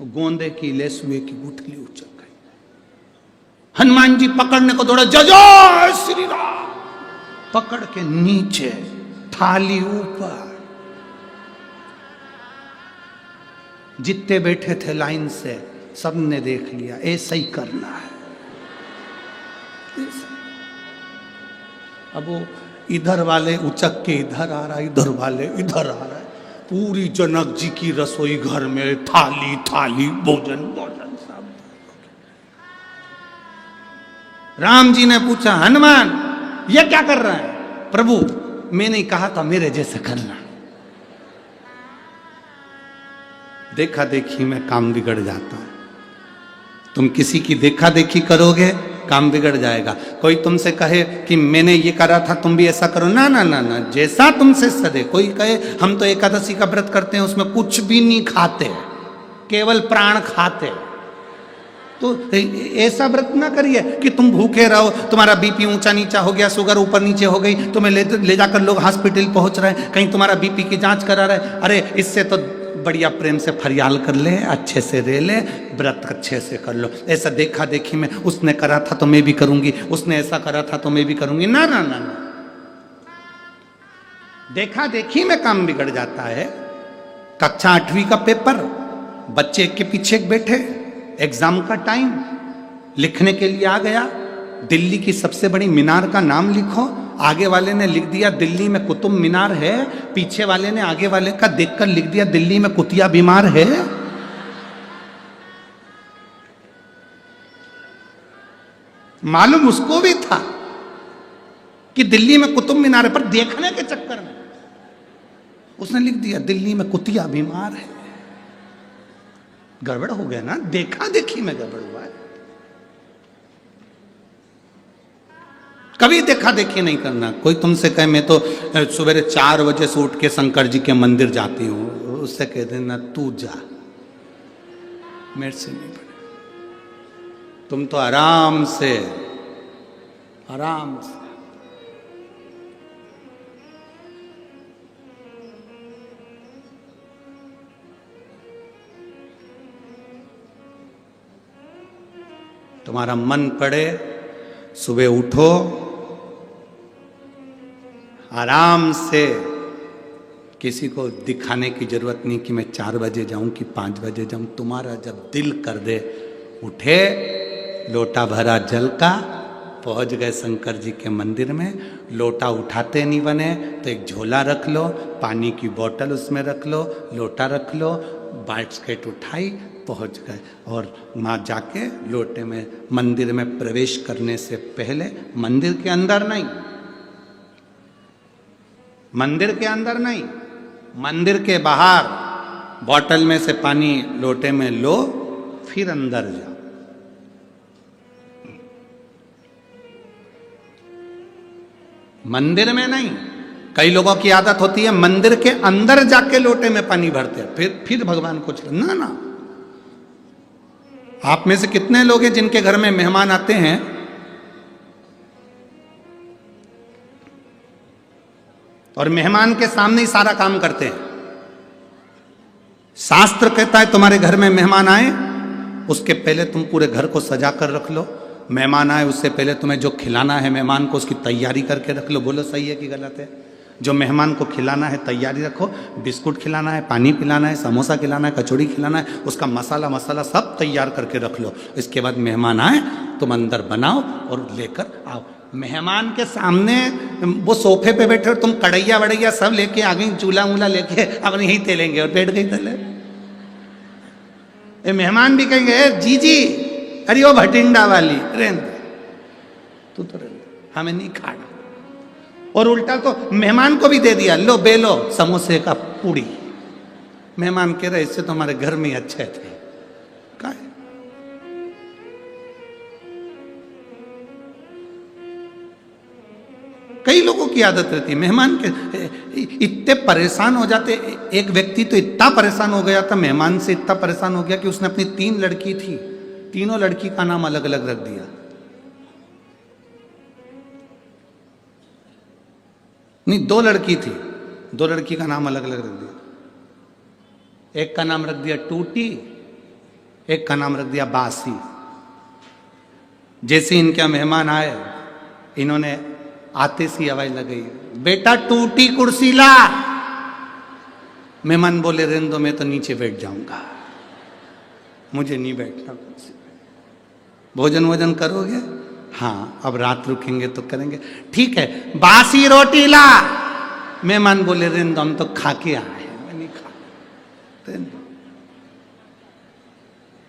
गोंदे की, लेसुए की गुठली उचक गई। हनुमान जी पकड़ने को दौड़े, जय जय श्री राम, पकड़ के नीचे, थाली ऊपर। जितने बैठे थे लाइन से सबने देख लिया, ऐसा ही करना है। अब वो इधर वाले उचक के इधर आ रहा है, इधर वाले इधर आ रहा है। पूरी जनक जी की रसोई घर में थाली थाली, भोजन भोजन सब। राम जी ने पूछा हनुमान ये क्या कर रहा है? प्रभु मैंने ही कहा था मेरे जैसे करना। देखा देखी में काम बिगड़ जाता है। तुम किसी की देखा देखी करोगे काम बिगड़ जाएगा। कोई तुमसे कहे कि मैंने ये करा था तुम भी ऐसा करो, ना ना ना ना, जैसा तुमसे सदे। कोई कहे हम तो एकादशी का व्रत करते हैं उसमें कुछ भी नहीं खाते, केवल प्राण खाते, तो ऐसा व्रत ना करिए कि तुम भूखे रहो, तुम्हारा बीपी ऊंचा नीचा हो गया, शुगर ऊपर नीचे हो गई, तुम्हें ले जाकर लोग हॉस्पिटल पहुंच रहे हैं, कहीं तुम्हारा बीपी की जांच करा रहे। अरे इससे तो बढ़िया प्रेम से फरियाल कर ले, अच्छे से रह ले, व्रत अच्छे से कर लो। ऐसा देखा देखी में उसने करा था तो मैं भी करूंगी, उसने ऐसा करा था तो मैं भी करूंगी, ना ना ना ना। देखा देखी में काम बिगड़ जाता है। कक्षा 8वीं का पेपर, बच्चे एक के पीछे एक बैठे, एग्जाम का टाइम, लिखने के लिए आ गया, दिल्ली की सबसे बड़ी मीनार का नाम लिखो। आगे वाले ने लिख दिया दिल्ली में कुतुब मीनार है, पीछे वाले ने आगे वाले का देखकर लिख दिया दिल्ली में कुतिया बीमार है। मालूम उसको भी था कि दिल्ली में कुतुब मीनार है, पर देखने के चक्कर में उसने लिख दिया दिल्ली में कुतिया बीमार है। गड़बड़ हो गया ना, देखा देखी में गड़बड़ हुआ है। कभी देखा देखी नहीं करना। कोई तुमसे कहे मैं तो सवेरे 4 बजे से उठ के शंकर जी के मंदिर जाती हूं, उससे कह देना तू जा, मेरे से नहीं पड़े। तुम तो आराम से तुम्हारा मन पड़े, सुबह उठो, आराम से, किसी को दिखाने की जरूरत नहीं कि मैं 4 बजे जाऊं कि 5 बजे जाऊं। तुम्हारा जब दिल कर दे, उठे, लोटा भरा जल का, पहुंच गए शंकर जी के मंदिर में। लोटा उठाते नहीं बने तो एक झोला रख लो, पानी की बोतल उसमें रख लो, लोटा रख लो, बास्केट उठाई, पहुंच गए। और वहाँ जाके लोटे में मंदिर में प्रवेश करने से पहले, मंदिर के अंदर नहीं, मंदिर के अंदर नहीं, मंदिर के बाहर बोतल में से पानी लोटे में लो, फिर अंदर जाओ। मंदिर में नहीं। कई लोगों की आदत होती है मंदिर के अंदर जाके लोटे में पानी भरते हैं, फिर भगवान को ना ना। आप में से कितने लोग हैं जिनके घर में मेहमान आते हैं, और मेहमान के सामने ही सारा काम करते हैं? शास्त्र कहता है तुम्हारे घर में मेहमान आए, उसके पहले तुम पूरे घर को सजा कर रख लो। मेहमान आए उससे पहले तुम्हें जो खिलाना है मेहमान को, उसकी तैयारी करके रख लो। बोलो सही है कि गलत है? जो मेहमान को खिलाना है तैयारी रखो, बिस्कुट खिलाना है, पानी पिलाना है, समोसा खिलाना है, कचौड़ी खिलाना है, उसका मसाला सब तैयार करके रख लो। इसके बाद मेहमान आए तुम अंदर बनाओ और लेकर आओ। मेहमान के सामने वो सोफे पे बैठे, तुम कढ़ैया वड़ैया सब लेके आ गई, चूल्हा वूल्हा लेके अब यहीं तेलेंगे और बैठ गई तले। मेहमान भी कहेंगे जी अरे वो भटिंडा वाली रेंद, तू तो रेंद, हमें नहीं खाना। और उल्टा तो मेहमान को भी दे दिया, लो बेलो समोसे का पूड़ी। मेहमान कह रहे इससे तो हमारे घर में ही अच्छे थे। क्या है? कई लोगों की आदत रहती है मेहमान के, इतने परेशान हो जाते। एक व्यक्ति तो इतना परेशान हो गया था, मेहमान से इतना परेशान हो गया कि उसने अपनी 3 लड़की थी, तीनों लड़की का नाम अलग अलग रख दिया। नहीं, 2 लड़की थी, 2 लड़की का नाम अलग अलग रख दिया। एक का नाम रख दिया टूटी, एक का नाम रख दिया बासी। जैसे इनके मेहमान आए, इन्होंने आते सी आवाज लगाई, बेटा टूटी कुर्सी ला। मेहमान बोले रहने दो, मैं तो नीचे बैठ जाऊंगा, मुझे नहीं बैठना कुर्सी पे। भोजन वोजन करोगे? हाँ, अब रात रुकेंगे तो करेंगे। ठीक है, बासी रोटी ला। मेहमान बोले रहने दो, हम तो खा के आए हैं, मैं नहीं खा।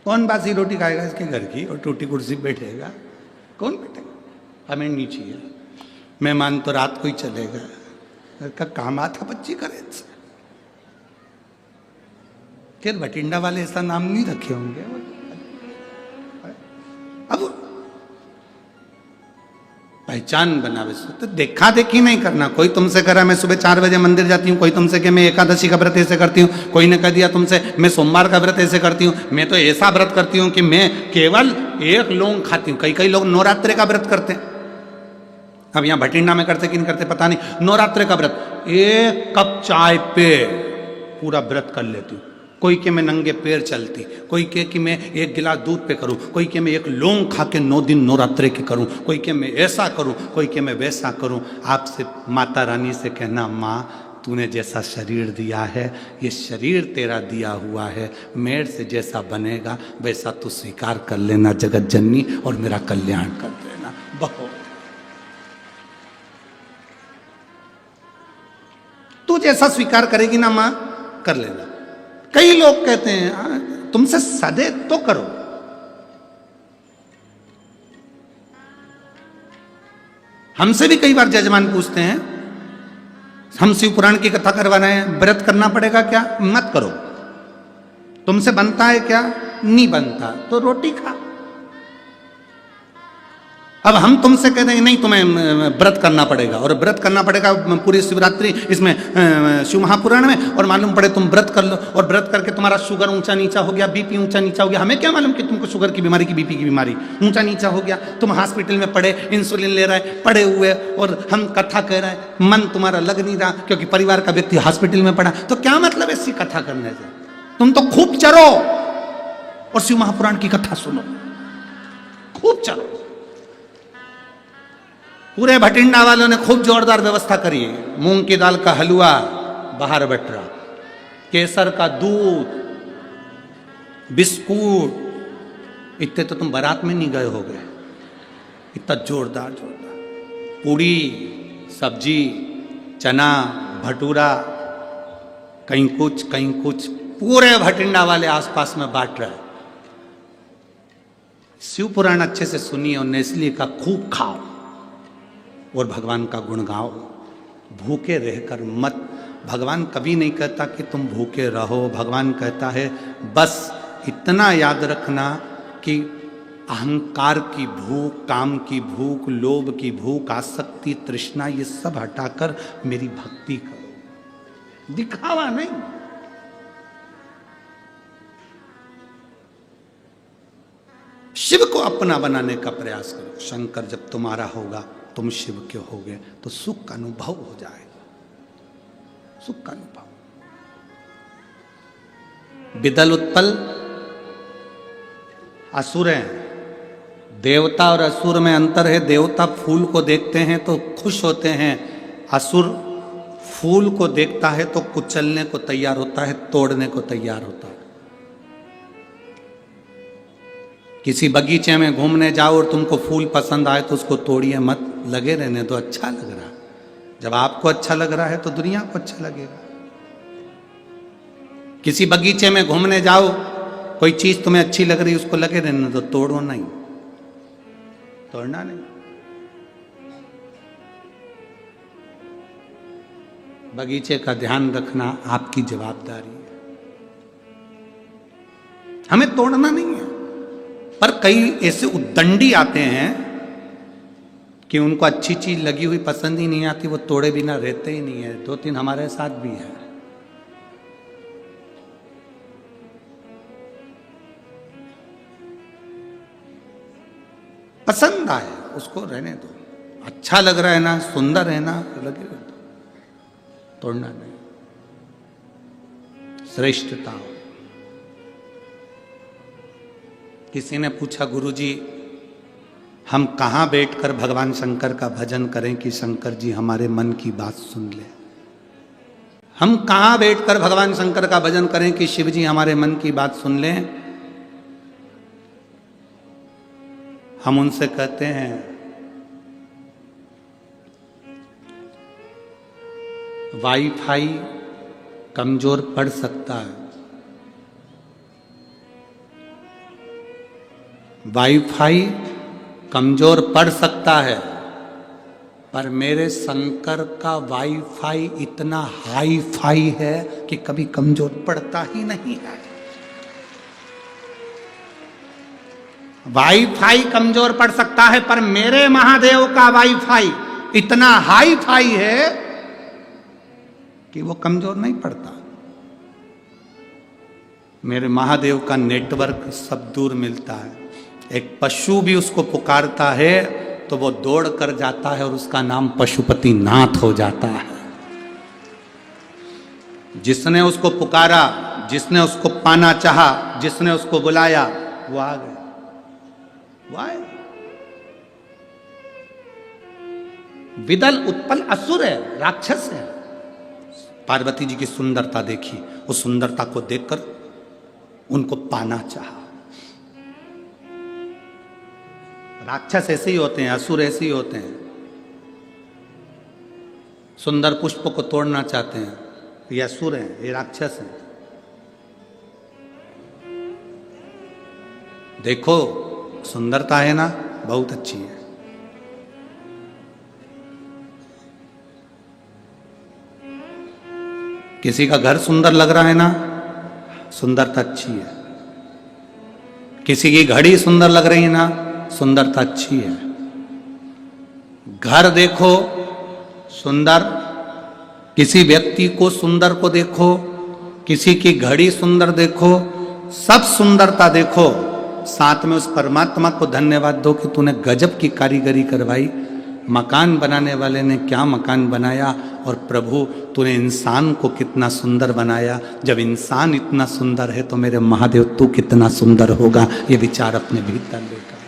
कौन बासी रोटी खाएगा इसके घर की, और टूटी कुर्सी बैठेगा? कौन बैठेगा? हमें नहीं चाहिए। मेहमान तो रात को ही चलेगा, घर का काम आता बच्ची करे। फिर भटिंडा वाले ऐसा नाम नहीं रखे होंगे। अब पहचान बनावे तो देखा देखी नहीं करना। कोई तुमसे करा मैं सुबह 4 बजे मंदिर जाती हूँ, कोई तुमसे कि मैं एकादशी का व्रत ऐसे करती हूँ, कोई ने कह दिया तुमसे मैं सोमवार का व्रत ऐसे करती हूँ, मैं तो ऐसा व्रत करती हूँ कि मैं केवल 1 लौंग खाती हूँ। कई लोग नवरात्रे का व्रत करते हैं। अब यहाँ भटिंडा में करते कि नहीं करते पता नहीं। नवरात्रे का व्रत 1 कप चाय पे पूरा व्रत कर लेती हूँ। कोई के मैं नंगे पैर चलती, कोई के कि मैं 1 गिलास दूध पे करूं, कोई के मैं 1 लौंग खा के 9 दिन नवरात्रे के करूं, कोई के मैं ऐसा करूं, कोई के मैं वैसा करूं। आपसे माता रानी से कहना, माँ तूने जैसा शरीर दिया है ये शरीर तेरा दिया हुआ है, मेरे से जैसा बनेगा वैसा तू स्वीकार कर लेना जगत जननी और मेरा कल्याण कर देना। बहुत तू जैसा स्वीकार करेगी ना मां कर लेना। कई लोग कहते हैं तुमसे सदे तो करो, हमसे भी कई बार जजमान पूछते हैं हम शिव पुराण की कथा करवा रहे हैं, व्रत करना पड़ेगा क्या? मत करो। तुमसे बनता है क्या? नहीं बनता तो रोटी खा। अब हम तुमसे कह देंगे नहीं तुम्हें व्रत करना पड़ेगा, और व्रत करना पड़ेगा पूरी शिवरात्रि इसमें शिव महापुराण में, और मालूम पड़े तुम व्रत कर लो और व्रत करके तुम्हारा शुगर ऊंचा नीचा हो गया, बीपी ऊंचा नीचा हो गया। हमें क्या मालूम कि तुमको शुगर की बीमारी की बीपी की बीमारी ऊंचा नीचा हो गया, तुम हॉस्पिटल में पड़े इंसुलिन ले रहे पड़े हुए, और हम कथा कह रहे हैं मन तुम्हारा लग नहीं रहा क्योंकि परिवार का व्यक्ति हॉस्पिटल में पड़ा। तो क्या मतलब ऐसी कथा करने से? तुम तो खूब चरो और शिव महापुराण की कथा सुनो, खूब चरो। पूरे भटिंडा वालों ने खूब जोरदार व्यवस्था करी है, मूंग की दाल का हलवा, बाहर बटरा, केसर का दूध, बिस्कुट। इतने तो तुम बारात में नहीं गए होगे, इतना जोरदार जोरदार पूड़ी सब्जी चना भटूरा, कहीं कुछ पूरे भटिंडा वाले आसपास में बांट रहे। शिव पुराण अच्छे से सुनिए और नेस्ले का खूब खाओ और भगवान का गुण गाओ, भूखे रहकर मत। भगवान कभी नहीं कहता कि तुम भूखे रहो, भगवान कहता है बस इतना याद रखना कि अहंकार की भूख, काम की भूख, लोभ की भूख, आसक्ति, तृष्णा, ये सब हटाकर मेरी भक्ति करो, दिखावा नहीं। शिव को अपना बनाने का प्रयास करो। शंकर जब तुम्हारा होगा तुम शिव के होगे तो सुख का अनुभव हो जाएगा, सुख का अनुभव। विदल उत्पल असुर हैं, देवता और असुर में अंतर है। देवता फूल को देखते हैं तो खुश होते हैं, असुर फूल को देखता है तो कुचलने को तैयार होता है, तोड़ने को तैयार होता है। किसी बगीचे में घूमने जाओ और तुमको फूल पसंद आए तो उसको तोड़िए मत, लगे रहने तो अच्छा लग रहा। जब आपको अच्छा लग रहा है तो दुनिया को अच्छा लगेगा। किसी बगीचे में घूमने जाओ, कोई चीज तुम्हें अच्छी लग रही उसको लगे रहने तो तोड़ो नहीं, तोड़ना नहीं। बगीचे का ध्यान रखना आपकी जवाबदारी है, हमें तोड़ना नहीं है। पर कई ऐसे उद्दंडी आते हैं कि उनको अच्छी चीज लगी हुई पसंद ही नहीं आती, वो तोड़े बिना रहते ही नहीं है। 2-3 हमारे साथ भी है। पसंद आए उसको रहने दो, अच्छा लग रहा है ना, सुंदर है ना, लगे दो, तोड़ना नहीं। श्रेष्ठता। किसी ने पूछा गुरुजी हम कहाँ बैठकर भगवान शंकर का भजन करें कि शंकर जी हमारे मन की बात सुन ले। हम कहाँ बैठकर भगवान शंकर का भजन करें कि शिव जी हमारे मन की बात सुन लें। हम उनसे कहते हैं वाईफाई कमजोर पड़ सकता है, वाईफाई कमजोर पड़ सकता है, पर मेरे शंकर का वाईफाई इतना हाई फाई है कि कभी कमजोर पड़ता ही नहीं है। वाईफाई कमजोर पड़ सकता है पर मेरे महादेव का वाईफाई इतना हाई फाई है कि वो कमजोर नहीं पड़ता। मेरे महादेव का नेटवर्क सब दूर मिलता है। एक पशु भी उसको पुकारता है तो वो दौड़ कर जाता है और उसका नाम पशुपति नाथ हो जाता है। जिसने उसको पुकारा, जिसने उसको पाना चाहा, जिसने उसको बुलाया, वो आ गए, वो आए। विदल उत्पल असुर है, राक्षस है, पार्वती जी की सुंदरता देखी, उस सुंदरता को देखकर उनको पाना चाहा। राक्षस ऐसे ही होते हैं, असुर ऐसे ही होते हैं, सुंदर पुष्प को तोड़ना चाहते हैं। ये असुर हैं, ये राक्षस हैं। देखो सुंदरता है ना, बहुत अच्छी है। किसी का घर सुंदर लग रहा है ना, सुंदरता अच्छी है। किसी की घड़ी सुंदर लग रही है ना, सुंदरता अच्छी है। घर देखो सुंदर, किसी व्यक्ति को सुंदर को देखो, किसी की घड़ी सुंदर देखो, सब सुंदरता देखो, साथ में उस परमात्मा को धन्यवाद दो कि तूने गजब की कारीगरी करवाई। मकान बनाने वाले ने क्या मकान बनाया, और प्रभु तूने इंसान को कितना सुंदर बनाया। जब इंसान इतना सुंदर है तो मेरे महादेव तू कितना सुंदर होगा। ये विचार अपने भीतर लेकर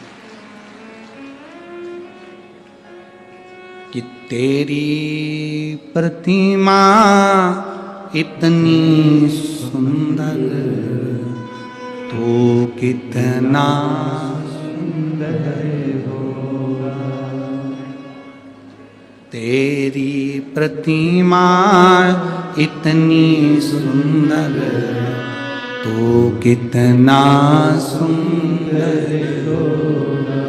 कि तेरी प्रतिमा इतनी सुंदर, तू कितना सुंदर होगा। तेरी प्रतिमा इतनी सुंदर, तू कितना सुंदर होगा।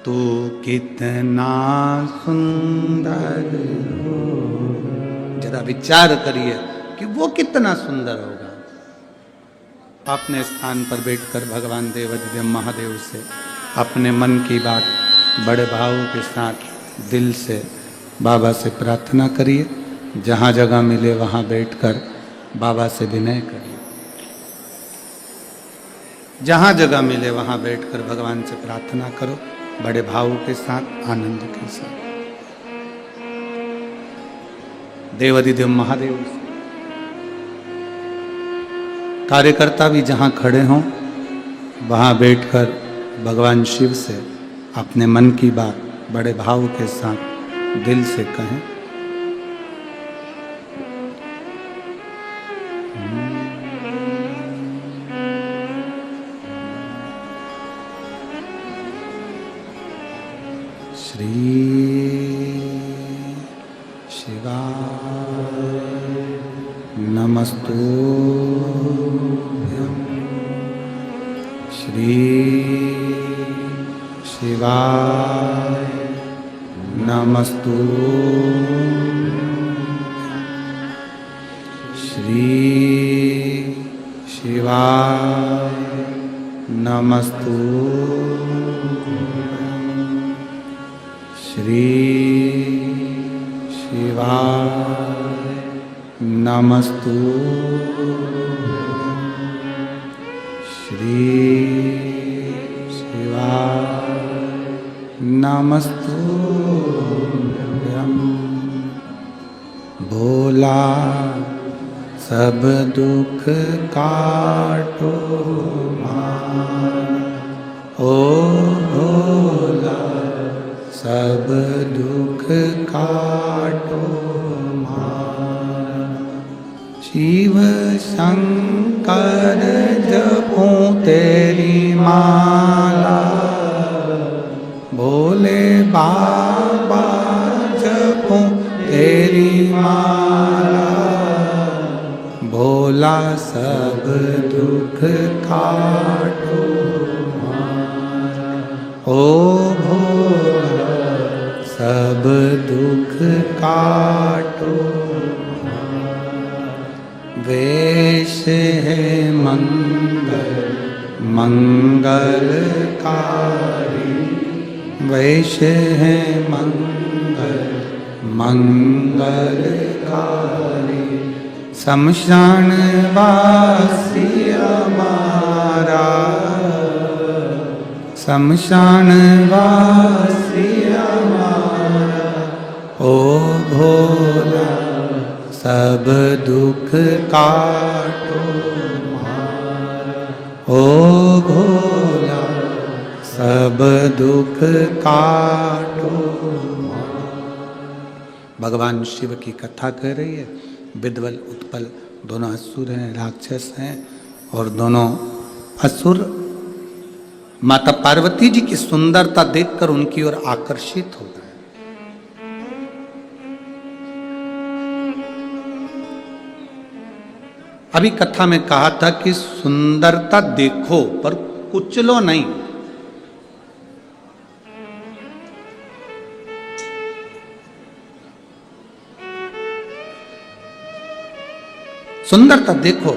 तू कितना सुंदर होगा। जरा विचार करिए कि वो कितना सुंदर होगा। अपने स्थान पर बैठकर भगवान देवाधिदेव महादेव से अपने मन की बात बड़े भाव के साथ दिल से बाबा से प्रार्थना करिए। जहाँ जगह मिले वहाँ बैठकर बाबा से विनय करिए। जहाँ जगह मिले वहाँ बैठकर भगवान से प्रार्थना करो, बड़े भाव के साथ, आनंद के साथ। देवाधिदेव महादेव से कार्यकर्ता भी जहाँ खड़े हों वहाँ बैठकर भगवान शिव से अपने मन की बात बड़े भाव के साथ दिल से कहें। श्री शिवाय नमस्तुभ्यं। श्री शिवाय नमस्तुभ्यं। श्री शिवाय नमस्तुभ्यं। श्री शिवाय नमस्तुभ्यं। श्री शिवाय नमस्तुभ्यं। भोला सब दुख काटो मार, ओ भोला सब दुख काटो मार। शिव शंकर जपूं तेरी माला, भोले बाबा जपूं तेरी माला। भोला सब दुख काटो मार, ओ भोला सब दुख काटो मार। वेश है मंगल मंगलकारी, वेश है मंगल मंगलकारी। शमशान वासी हमारा, शमशान वासी हमारा। ओ भोला सब दुख काटो मारा, ओ भोला सब दुख काटो। भगवान शिव की कथा कह रही है। विद्वल उत्पल दोनों असुर हैं, राक्षस हैं, और दोनों असुर माता पार्वती जी की सुंदरता देखकर उनकी ओर आकर्षित हो गए। अभी कथा में कहा था कि सुंदरता देखो पर कुचलो नहीं। सुंदरता देखो,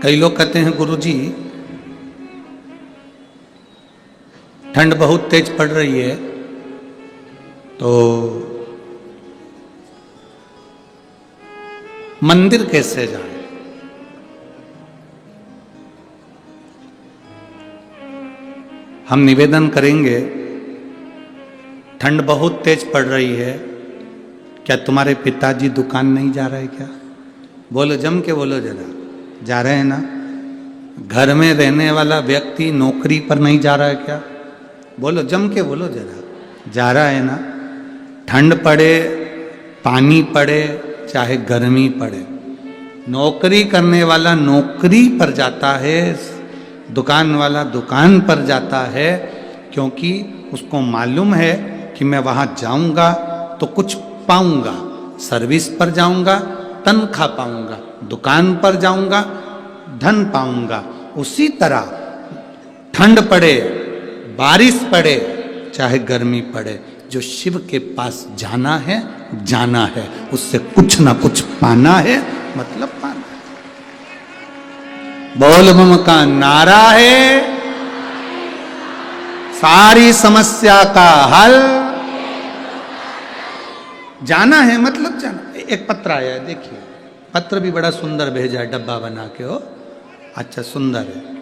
कई लोग कहते हैं गुरुजी ठंड बहुत तेज पड़ रही है तो मंदिर कैसे जाएं? हम निवेदन करेंगे, ठंड बहुत तेज पड़ रही है, क्या तुम्हारे पिताजी दुकान नहीं जा रहे क्या? बोलो, जम के बोलो जरा, जा रहे हैं ना? घर में रहने वाला व्यक्ति नौकरी पर नहीं जा रहा है क्या? बोलो, जम के बोलो जरा, जा रहा है ना? ठंड पड़े, पानी पड़े, चाहे गर्मी पड़े, नौकरी करने वाला नौकरी पर जाता है, दुकान वाला दुकान पर जाता है, क्योंकि उसको मालूम है कि मैं वहां जाऊंगा तो कुछ पाऊंगा। सर्विस पर जाऊंगा तनख्वाह पाऊंगा, दुकान पर जाऊंगा धन पाऊंगा। उसी तरह ठंड पड़े, बारिश पड़े, चाहे गर्मी पड़े, जो शिव के पास जाना है, जाना है, उससे कुछ ना कुछ पाना है, मतलब पाना है। बोल बम का नारा है, सारी समस्या का हल, जाना है मतलब जाना। एक पत्र आया है, देखिए, पत्र भी बड़ा सुंदर भेजा है, डब्बा बना के हो, अच्छा सुंदर है।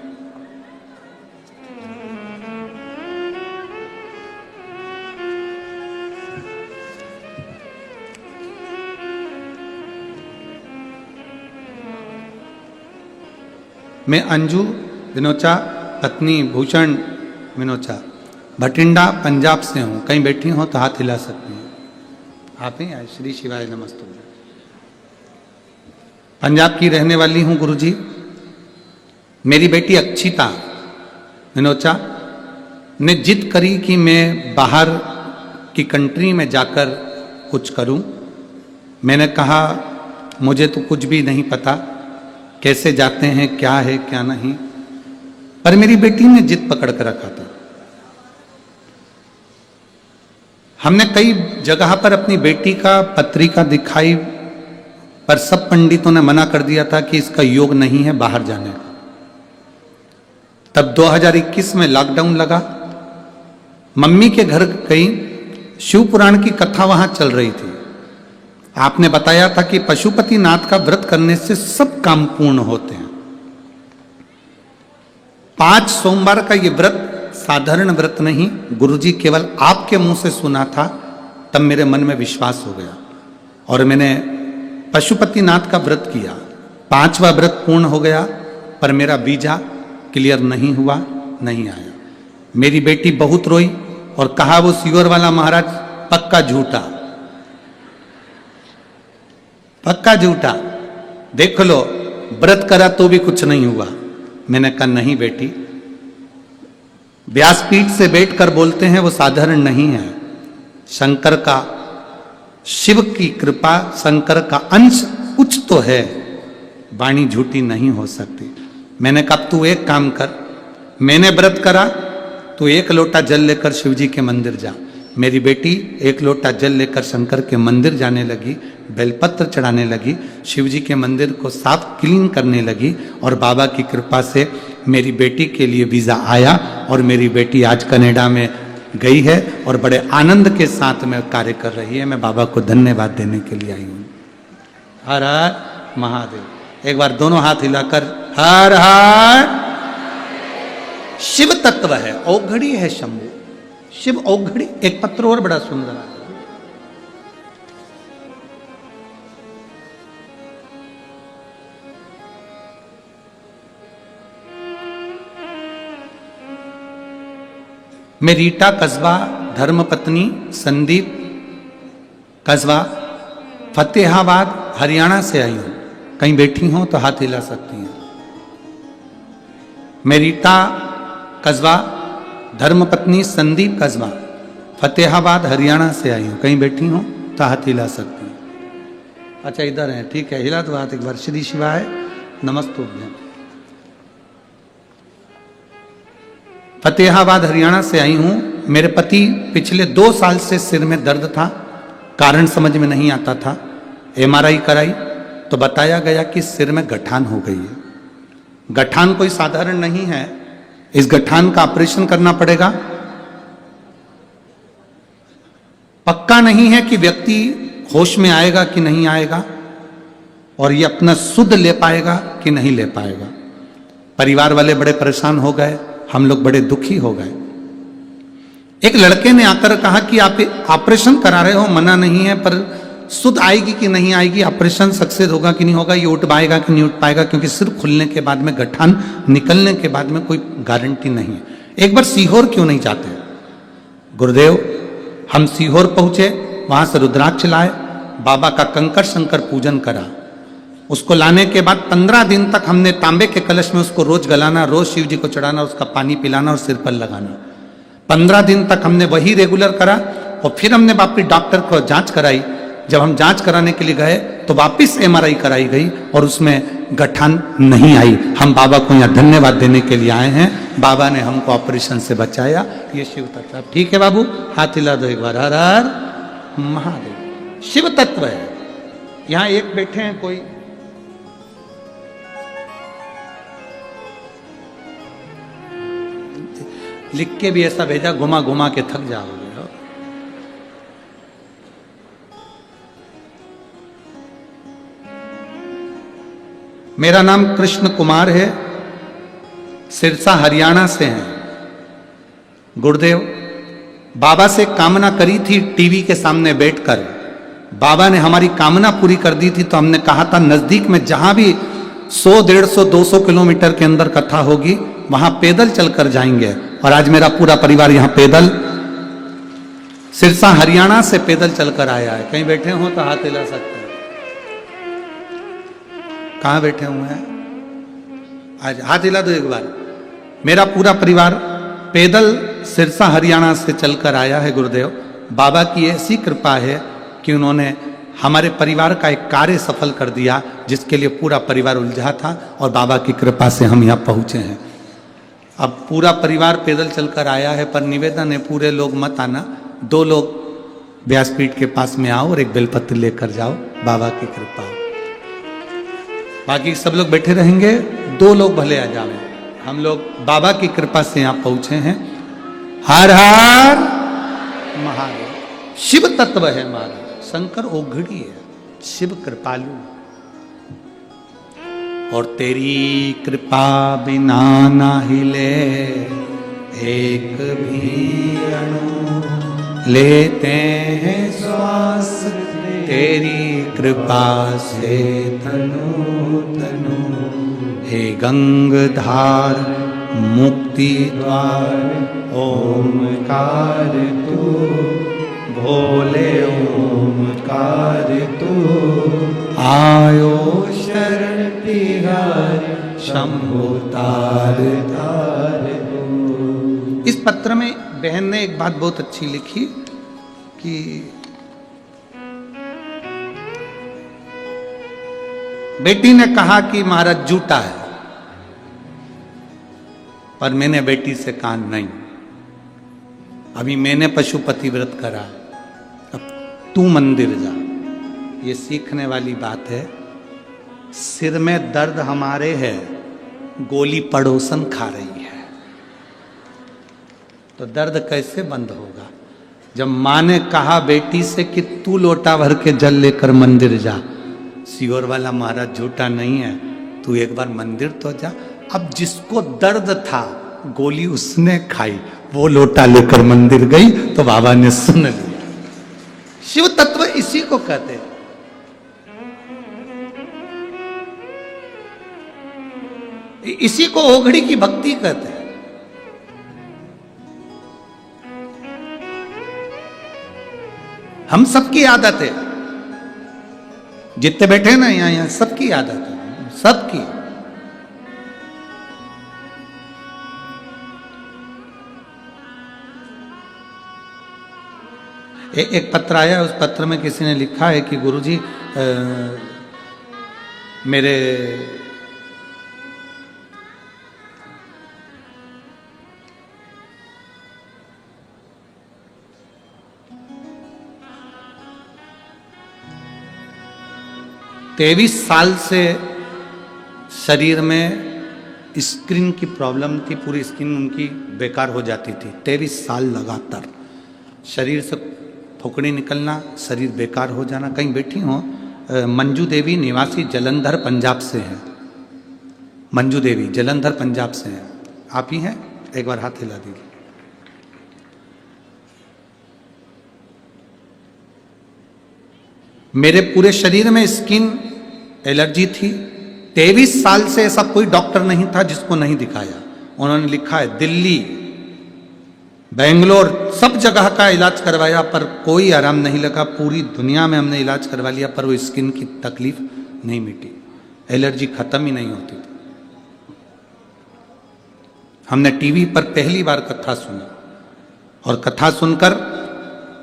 मैं अंजू विनोचा, पत्नी भूषण विनोचा, भटिंडा पंजाब से हूँ। कहीं बैठी हो तो हाथ हिला सकती हैं। आप ही आए? श्री शिवाय नमस्तु। पंजाब की रहने वाली हूँ गुरुजी। मेरी बेटी अक्षिता विनोचा ने जिद करी कि मैं बाहर की कंट्री में जाकर कुछ करूं। मैंने कहा मुझे तो कुछ भी नहीं पता, कैसे जाते हैं, क्या है क्या नहीं, पर मेरी बेटी ने जिद पकड़ कर रखा था। हमने कई जगह पर अपनी बेटी का पत्रिका दिखाई, पर सब पंडितों ने मना कर दिया था कि इसका योग नहीं है बाहर जाने का। तब 2021 में लॉकडाउन लगा, मम्मी के घर गई, शिव पुराण की कथा वहां चल रही थी। आपने बताया था कि पशुपति नाथ का व्रत करने से सब काम पूर्ण होते हैं। 5 सोमवार का ये व्रत साधारण व्रत नहीं, गुरुजी केवल आपके मुंह से सुना था, तब मेरे मन में विश्वास हो गया और मैंने पशुपति नाथ का व्रत किया। 5वां व्रत पूर्ण हो गया, पर मेरा वीजा क्लियर नहीं हुआ, नहीं आया। मेरी बेटी बहुत रोई और कहा वो सीवर वाला महाराज पक्का झूठा, पक्का झूठा, देख लो व्रत करा तो भी कुछ नहीं हुआ। मैंने कहा नहीं बेटी, व्यासपीठ से बैठकर बोलते हैं वो साधारण नहीं है। शंकर का, शिव की कृपा, शंकर का अंश कुछ तो है, वाणी झूठी नहीं हो सकती। मैंने कहा तू एक काम कर, मैंने व्रत करा, तू 1 लोटा जल लेकर शिव जी के मंदिर जा। मेरी बेटी 1 लोटा जल लेकर शंकर के मंदिर जाने लगी, बेलपत्र चढ़ाने लगी, शिव जी के मंदिर को साफ क्लीन करने लगी, और बाबा की कृपा से मेरी बेटी के लिए वीज़ा आया और मेरी बेटी आज कनाडा में गई है और बड़े आनंद के साथ में कार्य कर रही है। मैं बाबा को धन्यवाद देने के लिए आई हूँ। हर हर महादेव। एक बार दोनों हाथ हिलाकर हर हर। शिव तत्व है, औघड़ी है शंभु, शिव औघड़ी। एक पत्र और बड़ा सुंदर है, मैं रीटा कस्बा धर्मपत्नी संदीप कस्बा फतेहाबाद हरियाणा से आई हूं। कहीं बैठी हो तो हाथ हिला सकती हैं। मैं रीटा कस्बा धर्मपत्नी संदीप कस्बा फतेहाबाद हरियाणा से आई हूं। कहीं बैठी हो तो हाथ हिला सकती हैं। अच्छा इधर है, ठीक है, हिला तो हाथ एक बार। श्री शिवाय नमस्तुभ्यम। फतेहाबाद हरियाणा से आई हूं। मेरे पति पिछले 2 साल से सिर में दर्द था, कारण समझ में नहीं आता था। MRI कराई तो बताया गया कि सिर में गठान हो गई है। गठान कोई साधारण नहीं है, इस गठान का ऑपरेशन करना पड़ेगा। पक्का नहीं है कि व्यक्ति होश में आएगा कि नहीं आएगा, और ये अपना शुद्ध ले पाएगा कि नहीं ले पाएगा। परिवार वाले बड़े परेशान हो गए, हम लोग बड़े दुखी हो गए। एक लड़के ने आकर कहा कि आप ऑपरेशन करा रहे हो, मना नहीं है, पर शुद्ध आएगी कि नहीं आएगी, ऑपरेशन सक्सेस होगा कि नहीं होगा, ये उठ पाएगा कि नहीं उठ पाएगा, क्योंकि सिर खुलने के बाद में गठान निकलने के बाद में कोई गारंटी नहीं है। एक बार सीहोर क्यों नहीं जाते? गुरुदेव, हम सीहोर पहुंचे, वहां से रुद्राक्ष लाए, बाबा का कंकर शंकर पूजन करा। उसको लाने के बाद 15 दिन तक हमने तांबे के कलश में उसको रोज गलाना, रोज शिव जी को चढ़ाना, उसका पानी पिलाना और सिर पर लगाना। 15 दिन तक हमने वही रेगुलर करा, और फिर हमने वापिस डॉक्टर को जांच कराई। जब हम जांच कराने के लिए गए तो वापिस MRI कराई गई और उसमें गठान नहीं आई। हम बाबा को यहाँ धन्यवाद देने के लिए आए हैं। बाबा ने हमको ऑपरेशन से बचाया। ये शिव तत्व। ठीक है बाबू, हाथ हिला दो एक बार। हर हर महादेव। शिव तत्व है। यहाँ एक बैठे हैं कोई, लिख के भी ऐसा भेजा, घुमा घुमा के थक जाओगे। मेरा नाम कृष्ण कुमार है, सिरसा हरियाणा से हैं। गुरुदेव, बाबा से कामना करी थी टीवी के सामने बैठकर। बाबा ने हमारी कामना पूरी कर दी थी। तो हमने कहा था नजदीक में जहां भी 100, 150, 200 किलोमीटर के अंदर कथा होगी वहां पैदल चलकर जाएंगे। और आज मेरा पूरा परिवार यहां पैदल सिरसा हरियाणा से पैदल चलकर आया है। कहीं बैठे हो तो हाथ हिला सकते हैं। कहां बैठे हुए हैं? आज हाथ हिला दो एक बार। मेरा पूरा परिवार पैदल सिरसा हरियाणा से चलकर आया है। गुरुदेव, बाबा की ऐसी कृपा है कि उन्होंने हमारे परिवार का एक कार्य सफल कर दिया, जिसके लिए पूरा परिवार उलझा था, और बाबा की कृपा से हम यहाँ पहुंचे हैं। अब पूरा परिवार पैदल चलकर आया है, पर निवेदन है पूरे लोग मत आना। 2 लोग व्यासपीठ के पास में आओ और एक बेलपत्र लेकर जाओ। बाबा की कृपा हो। बाकी सब लोग बैठे रहेंगे, 2 लोग भले आ जाए। हम लोग बाबा की कृपा से यहाँ पहुंचे हैं। हर हर महादेव। शिव तत्व है हमारा। शंकर ओघड़ी है, शिव कृपालु। और तेरी कृपा बिना ना हिले एक भी अणु, लेते हैं श्वास तेरी कृपा से तनु तनु। हे गंगाधार मुक्ति द्वार ओमकार तू, भोले ओमकार तू। आयो शरण तिहार शंभु तार तार तू। इस पत्र में बहन ने एक बात बहुत अच्छी लिखी कि बेटी ने कहा कि महाराज झूठा है, पर मैंने बेटी से कहा नहीं, अभी मैंने पशुपति व्रत करा, अब तू मंदिर जा। ये सीखने वाली बात है। सिर में दर्द हमारे है, गोली पड़ोसन खा रही है, तो दर्द कैसे बंद होगा? जब माँ ने कहा बेटी से कि तू लोटा भर के जल लेकर मंदिर जा, सीहोर वाला महाराज झूठा नहीं है, तू एक बार मंदिर तो जा। अब जिसको दर्द था गोली उसने खाई, वो लोटा लेकर मंदिर गई, तो बाबा ने सुन लिया। शिव तत्व इसी को कहते हैं। इसी को ओघड़ी की भक्ति कहते हैं। हम सबकी आदत है, जितने बैठे ना यहाँ यहाँ सबकी आदत है, सबकी। एक पत्र आया, उस पत्र में किसी ने लिखा है कि गुरुजी मेरे तेईस साल से शरीर में स्किन की प्रॉब्लम थी, पूरी स्किन उनकी बेकार हो जाती थी। 23 साल लगातार शरीर से फुकड़ी निकलना, शरीर बेकार हो जाना। कहीं बैठी हो, मंजू देवी निवासी जलंधर पंजाब से हैं। मंजू देवी जलंधर पंजाब से हैं। आप ही हैं? एक बार हाथ हिला दीजिए। मेरे पूरे शरीर में स्किन एलर्जी थी। 23 साल से ऐसा कोई डॉक्टर नहीं था जिसको नहीं दिखाया। उन्होंने लिखा है दिल्ली, बेंगलोर, सब जगह का इलाज करवाया पर कोई आराम नहीं लगा। पूरी दुनिया में हमने इलाज करवा लिया पर वो स्किन की तकलीफ नहीं मिटी, एलर्जी खत्म ही नहीं होती थी। हमने टीवी पर पहली बार कथा सुनी और कथा सुनकर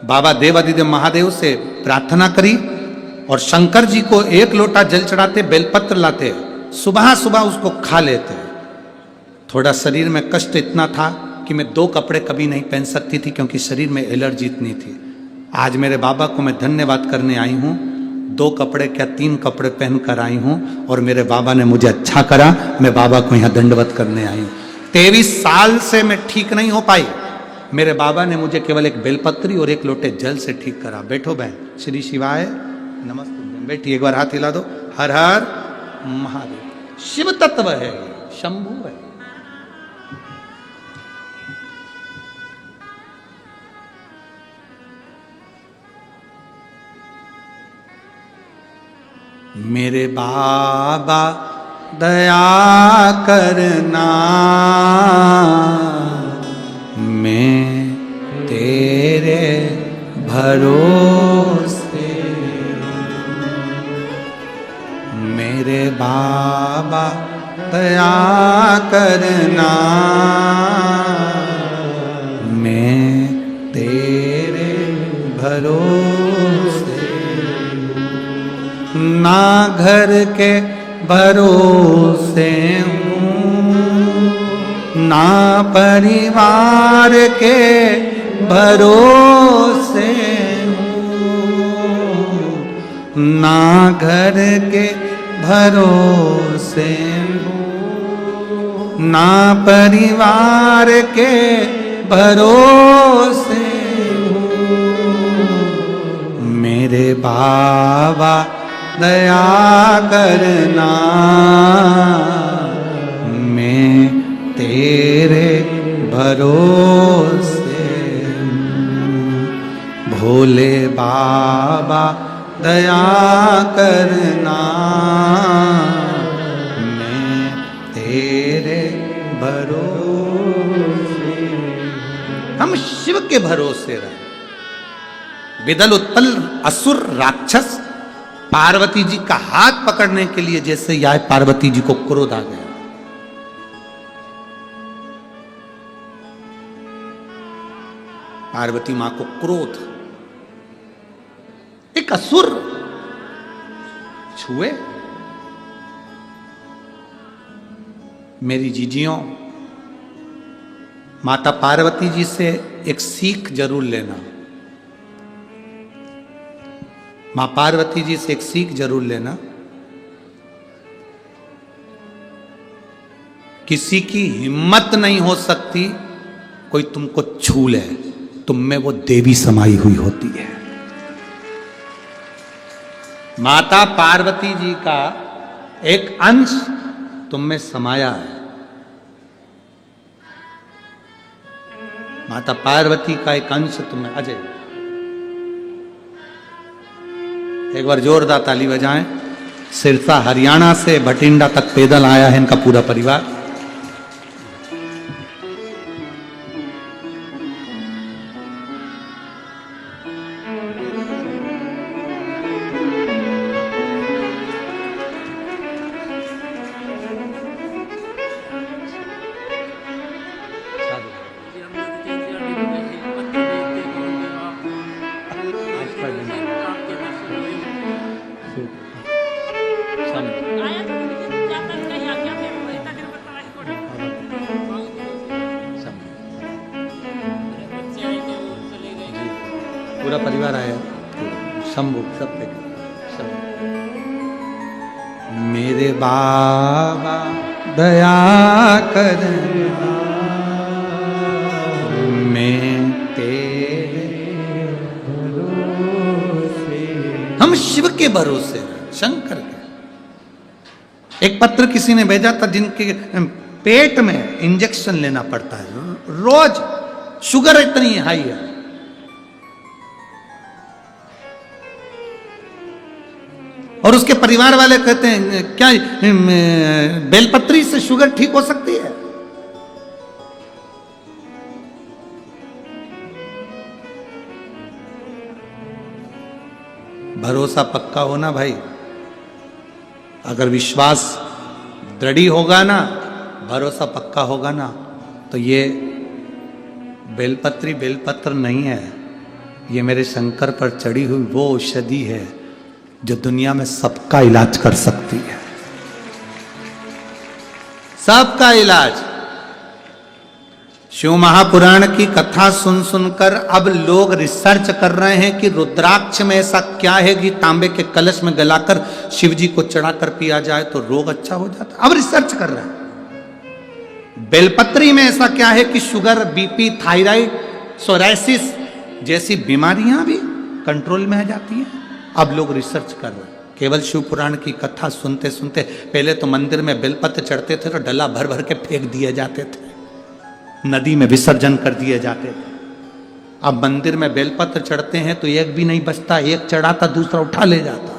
बाबा देवादिदेव महादेव से प्रार्थना करी और शंकर जी को 1 लोटा जल चढ़ाते, बेलपत्र लाते, सुबह सुबह उसको खा लेते। थोड़ा शरीर में कष्ट इतना था कि मैं 2 कपड़े कभी नहीं पहन सकती थी क्योंकि शरीर में एलर्जी इतनी थी। आज मेरे बाबा को मैं धन्यवाद करने आई हूँ। 2 कपड़े क्या 3 कपड़े पहन कर आई हूँ और मेरे बाबा ने मुझे अच्छा करा। मैं बाबा को यहाँ दंडवत करने आई हूँ। 23 साल से मैं ठीक नहीं हो पाई। मेरे बाबा ने मुझे केवल एक बेलपत्री और 1 लोटे जल से ठीक करा। बैठो बहन। श्री शिवाय नमस्ते। बैठिए, एक बार हाथ हिला दो। हर हर महादेव। शिव तत्व है, शंभु है। मेरे बाबा दया करना, मैं तेरे भरोसे। मेरे बाबा दया करना, मैं तेरे भरोसे। ना घर के भरोसे हूँ, ना परिवार के भरोसे हूँ, ना घर के भरोसे हूँ, ना परिवार के भरोसे हूँ। मेरे बाबा दया करना, मैं तेरे भरोसे हूँ। भोले बाबा दया करना, मैं तेरे भरोसे। हम शिव के भरोसे रहे। विदल उत्पल असुर राक्षस पार्वती जी का हाथ पकड़ने के लिए जैसे या पार्वती जी को क्रोध आ गया। पार्वती मां को क्रोध, एक असुर छुए। मेरी जीजियों, माता पार्वती जी से एक सीख जरूर लेना। मां पार्वती जी से एक सीख जरूर लेना। किसी की हिम्मत नहीं हो सकती कोई तुमको छू ले, तुम में वो देवी समाई हुई होती है। माता पार्वती जी का एक अंश तुम में समाया है। माता पार्वती का एक अंश तुम में। अजय, एक बार जोरदार ताली बजाएं। सिरसा हरियाणा से भटिंडा तक पैदल आया है इनका पूरा परिवार। पूरा परिवार आया, शंभू सब पे शंभू। मेरे बाबा दया कर, मैं तेरे भरोसे, हम शिव के भरोसे, शंकर के। एक पत्र किसी ने भेजा था जिनके पेट में इंजेक्शन लेना पड़ता है रोज, शुगर इतनी हाई है। और उसके परिवार वाले कहते हैं क्या बेलपत्री से शुगर ठीक हो सकती है? भरोसा पक्का होना भाई, अगर विश्वास दृढ़ होगा ना, भरोसा पक्का होगा ना, तो ये बेलपत्री बेलपत्र नहीं है, ये मेरे शंकर पर चढ़ी हुई वो औषधि है जो दुनिया में सबका इलाज कर सकती है, सबका इलाज। शिव महापुराण की कथा सुन सुनकर अब लोग रिसर्च कर रहे हैं कि रुद्राक्ष में ऐसा क्या है कि तांबे के कलश में गलाकर शिव जी को चढ़ाकर पिया जाए तो रोग अच्छा हो जाता है। अब रिसर्च कर रहे हैं। बेलपत्री में ऐसा क्या है कि शुगर, बीपी, थायराइड, सोराइसिस जैसी बीमारियां भी कंट्रोल में आ जाती हैं। अब लोग रिसर्च कर रहे हैं केवल शिव पुराण की कथा सुनते सुनते। पहले तो मंदिर में बेलपत्र चढ़ते थे तो डला भर भर के फेंक दिए जाते थे, नदी में विसर्जन कर दिए जाते थे। अब मंदिर में बेलपत्र चढ़ते हैं तो एक भी नहीं बचता, एक चढ़ाता दूसरा उठा ले जाता,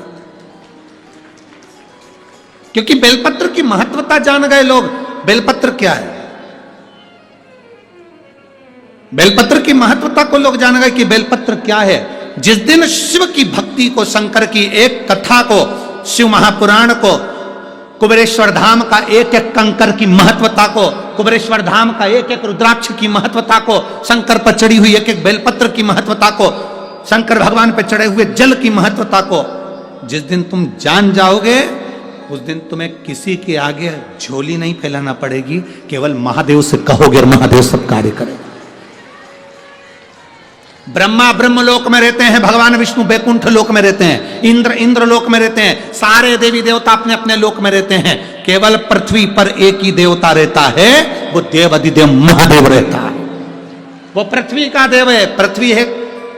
क्योंकि बेलपत्र की महत्वता जान गए लोग। बेलपत्र क्या है, बेलपत्र की महत्वता को लोग जान गए कि बेलपत्र क्या है। जिस दिन शिव की भक्ति को, शंकर की एक कथा को, शिव महापुराण को, कुबेरेश्वर धाम का एक एक कंकर की महत्वता को, कुबेरेश्वर धाम का एक एक रुद्राक्ष की महत्वता को, शंकर पर चढ़ी हुई एक एक बेलपत्र की महत्वता को, शंकर भगवान पर चढ़े हुए जल की महत्वता को जिस दिन तुम जान जाओगे, उस दिन तुम्हें किसी के आगे झोली नहीं फैलाना पड़ेगी, केवल महादेव से कहोगे और महादेव सब कार्य करेगा। ब्रह्मा ब्रह्मलोक में रहते हैं, भगवान विष्णु बैकुंठ लोक में रहते हैं, इंद्र इंद्र लोक में रहते हैं, सारे देवी देवता अपने अपने लोक में रहते हैं। केवल पृथ्वी पर एक ही देवता रहता है, वो देव अधिदेव महादेव रहता है। वो पृथ्वी का देव है। पृथ्वी है,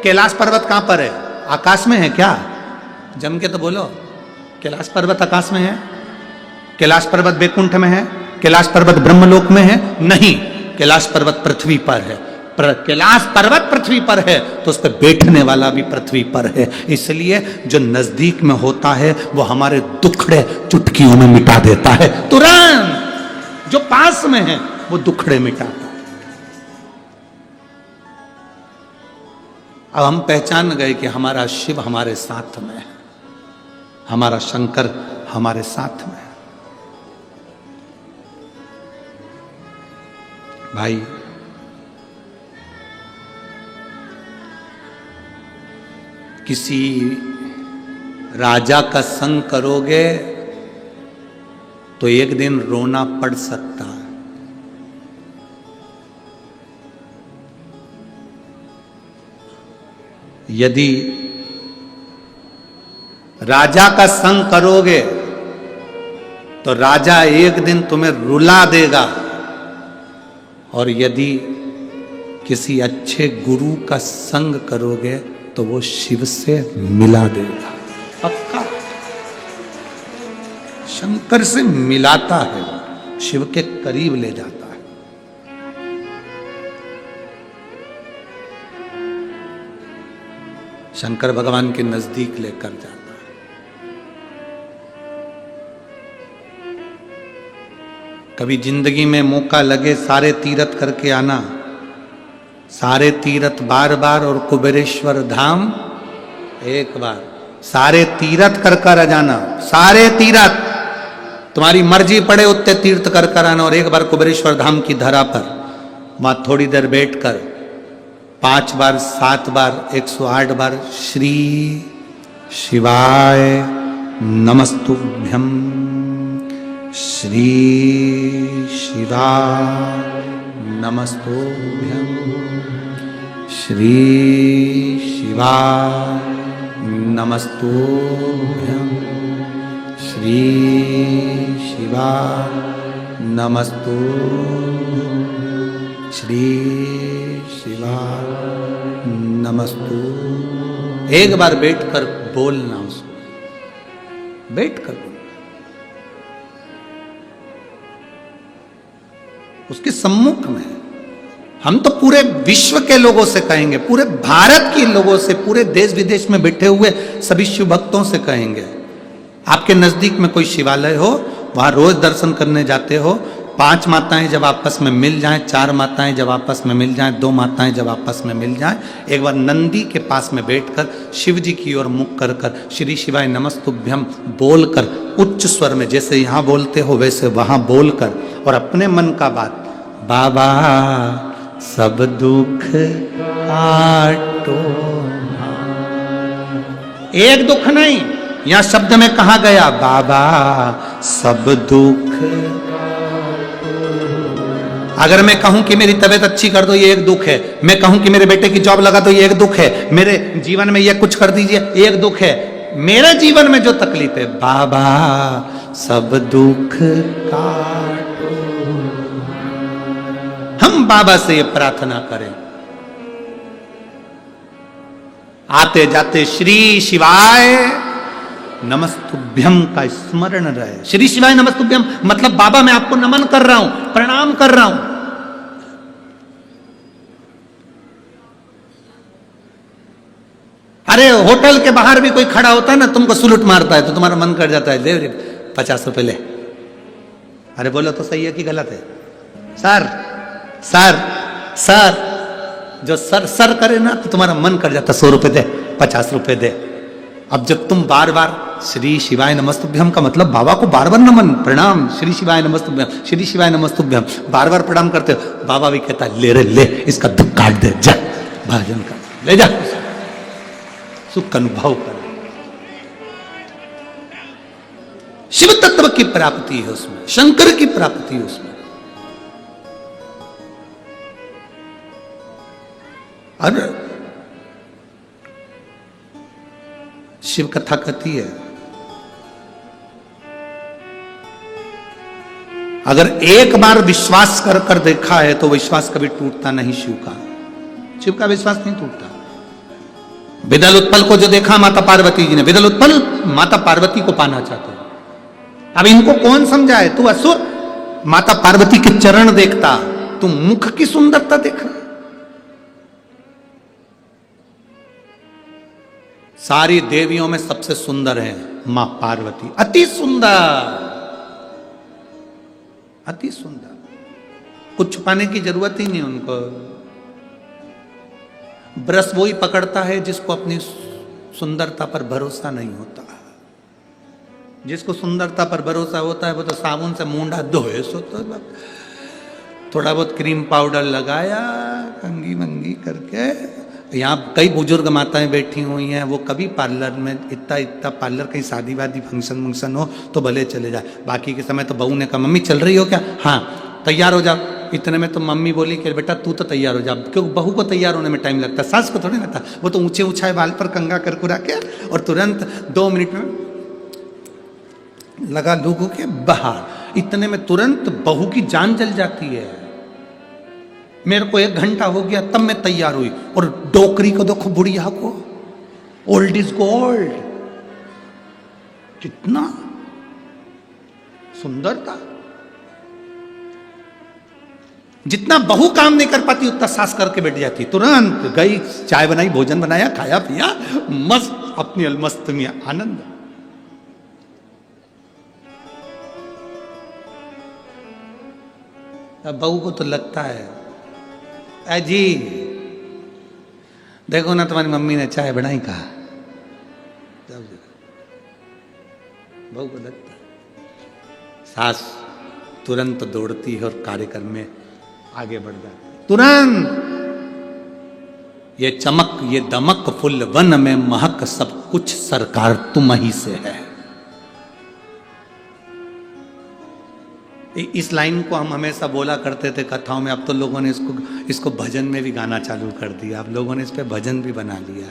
कैलाश पर्वत कहां पर है? आकाश में है क्या? जम के तो बोलो, कैलाश पर्वत आकाश में है? कैलाश पर्वत बैकुंठ में है? कैलाश पर्वत ब्रह्मलोक में है? नहीं, कैलाश पर्वत पृथ्वी पर है। कैलाश पर्वत पृथ्वी पर है तो उस पर बैठने वाला भी पृथ्वी पर है। इसलिए जो नजदीक में होता है वो हमारे दुखड़े चुटकियों में मिटा देता है तुरंत, जो पास में है वो दुखड़े मिटाता है। अब हम पहचान गए कि हमारा शिव हमारे साथ में है, हमारा शंकर हमारे साथ में है। भाई किसी राजा का संग करोगे तो एक दिन रोना पड़ सकता है। यदि राजा का संग करोगे तो राजा एक दिन तुम्हें रुला देगा, और यदि किसी अच्छे गुरु का संग करोगे तो वो शिव से मिला देगा, पक्का। शंकर से मिलाता है, शिव के करीब ले जाता है। शंकर भगवान के नजदीक लेकर जाता है। कभी जिंदगी में मौका लगे सारे तीर्थ करके आना, सारे तीर्थ बार बार, और कुबेरेश्वर धाम एक बार। सारे तीर्थ कर कर जाना, सारे तीर्थ तुम्हारी मर्जी पड़े उतने तीर्थ कर कर आना, और एक बार कुबेरेश्वर धाम की धरा पर वहां थोड़ी देर बैठकर 5 बार 7 बार 108 बार श्री शिवाय नमस्तुभ्यं, श्री शिवाय नमस्तुभ्यं, श्री शिवाय नमस्तुभ्यं। श्री शिवाय नमस्तुभ्यं। श्री शिवाय नमस्तुभ्यं। एक बार बैठकर बोलना उसको, बैठकर बोलना, उसके सम्मुख में। हम तो पूरे विश्व के लोगों से कहेंगे, पूरे भारत के लोगों से, पूरे देश विदेश में बैठे हुए सभी शिव भक्तों से कहेंगे, आपके नजदीक में कोई शिवालय हो, वहां रोज दर्शन करने जाते हो, 5 माताएं जब आपस में मिल जाएं, 4 माताएं जब आपस में मिल जाएं, 2 माताएं जब आपस में मिल जाएं, एक बार नंदी के पास में बैठकर शिव जी की ओर मुख कर कर श्री शिवाय नमस्तुभ्यम बोलकर, उच्च स्वर में जैसे यहाँ बोलते हो वैसे वहां बोलकर, और अपने मन का बात, बाबा सब दुख काटो। एक दुख नहीं, यहां शब्द में कहा गया, बाबा सब दुख। अगर मैं कहूं कि मेरी तबीयत अच्छी कर दो, ये एक दुख है। मैं कहूं कि मेरे बेटे की जॉब लगा दो, ये एक दुख है। मेरे जीवन में ये कुछ कर दीजिए, एक दुख है। मेरे जीवन में जो तकलीफ है, बाबा सब दुख काटो। हम बाबा से ये प्रार्थना करें, आते जाते श्री शिवाय नमस्तुभ्यम का स्मरण रहे। श्री शिवाय नमस्तुभ्यम मतलब बाबा मैं आपको नमन कर रहा हूं, प्रणाम कर रहा हूं। अरे होटल के बाहर भी कोई खड़ा होता है ना, तुमको सलूट मारता है तो तुम्हारा मन कर जाता है, ले 50 रुपए ले। अरे बोलो तो सही है कि गलत है? सर सर सर, जो सर सर करे ना तो तुम्हारा मन कर जाता 100 रुपए दे, 50 रुपए दे। अब जब तुम बार बार श्री शिवाय नमस्तुभ्यम का मतलब बाबा को बार बार नमन प्रणाम, श्री शिवाय नमस्तुभ्यम, श्री शिवाय नमस्तुभ्यम बार बार प्रणाम करते हो, बाबा भी कहता है ले रे ले, इसका दुख काट दे, जा भजन कर, ले जा, सुख अनुभव कर। शिव तत्व की प्राप्ति है उसमें, शंकर की प्राप्ति है उसमें। और शिव कथा कहती है, अगर एक बार विश्वास कर कर देखा है तो विश्वास कभी टूटता नहीं शिव का। शिव का विश्वास नहीं टूटता। विदल उत्पल को जो देखा माता पार्वती जी ने, विदल उत्पल माता पार्वती को पाना चाहते हैं। अब इनको कौन समझाए? तू असुर माता पार्वती के चरण देखता, तू मुख की सुंदरता देख रहा। सारी देवियों में सबसे सुंदर है मां पार्वती, अति सुंदर, अति सुंदर। कुछ छुपाने की जरूरत ही नहीं उनको। ब्रश वही पकड़ता है जिसको अपनी सुंदरता पर भरोसा नहीं होता। जिसको सुंदरता पर भरोसा होता है वो तो साबुन से मुंडा धोए, सो तो थोड़ा बहुत क्रीम पाउडर लगाया, कंगी मंगी करके। यहाँ कई बुजुर्ग माताएं बैठी हुई हैं, वो कभी पार्लर में इतना इतना पार्लर, कहीं शादी वादी फंक्शन वंक्शन हो तो भले चले जाए। बाकी के समय तो बहू ने कहा मम्मी चल रही हो क्या? हाँ तैयार हो जाओ। इतने में तो मम्मी बोली कि बेटा तू तो तैयार हो जा, क्योंकि बहू को तैयार होने में टाइम लगता है, सास को थोड़ी लगता। वो तो ऊंचे ऊंचाए बाल पर कंगा कर कुरा के और तुरंत 2 मिनट में लगा लोगों के बाहर। इतने में तुरंत बहू की जान जल जाती है। मेरे को 1 घंटा हो गया तब मैं तैयार हुई, और डोकरी को देखो, बुढ़िया को, ओल्ड इज गोल्ड, कितना सुंदर था। जितना बहू काम नहीं कर पाती उतना सास करके बैठ जाती। तुरंत गई, चाय बनाई, भोजन बनाया, खाया पिया, मस्त अपनी अलमस्त में आनंद। अब बहू को तो लगता है अजी देखो ना तुम्हारी मम्मी ने चाय बनाई, कहा बहू को लगता है। सास तुरंत दौड़ती है और कार्यक्रम में आगे बढ़ जाती है। तुरंत ये चमक ये दमक फुल वन में महक, सब कुछ सरकार तुम ही से है। इस लाइन को हम हमेशा बोला करते थे कथाओं में, अब तो लोगों ने इसको भजन में भी गाना चालू कर दिया, अब लोगों ने इस पे भजन भी बना लिया।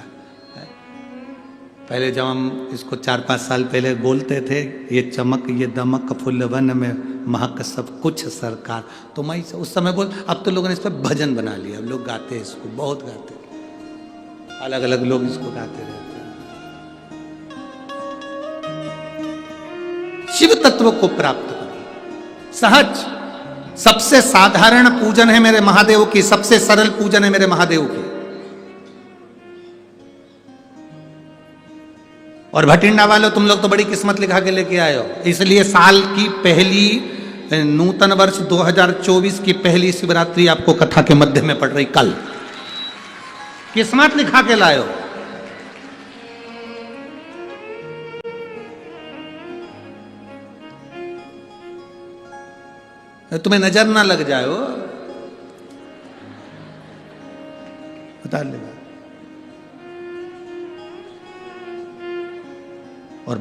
पहले जब हम इसको 4-5 साल पहले बोलते थे, ये चमक ये दमक फुलवन में महक सब कुछ सरकार, तो मैं उस समय बोल, अब तो लोगों ने इस पर भजन बना लिया, अब लोग गाते हैं इसको, बहुत गाते हैं, अलग अलग लोग इसको गाते रहते हैं। शिव तत्व को प्राप्त करो सहज। सबसे साधारण पूजन है मेरे महादेव की, सबसे सरल पूजन है मेरे महादेव की। और भटिंडा वालों, तुम लोग तो बड़ी किस्मत लिखा के लेके आए हो, इसलिए साल की पहली नूतन वर्ष 2024 की पहली शिवरात्रि आपको कथा के मध्य में पड़ रही कल। किस्मत लिखा के लाए हो। तुम्हें नजर ना लग जाए हो, बता लेगा। और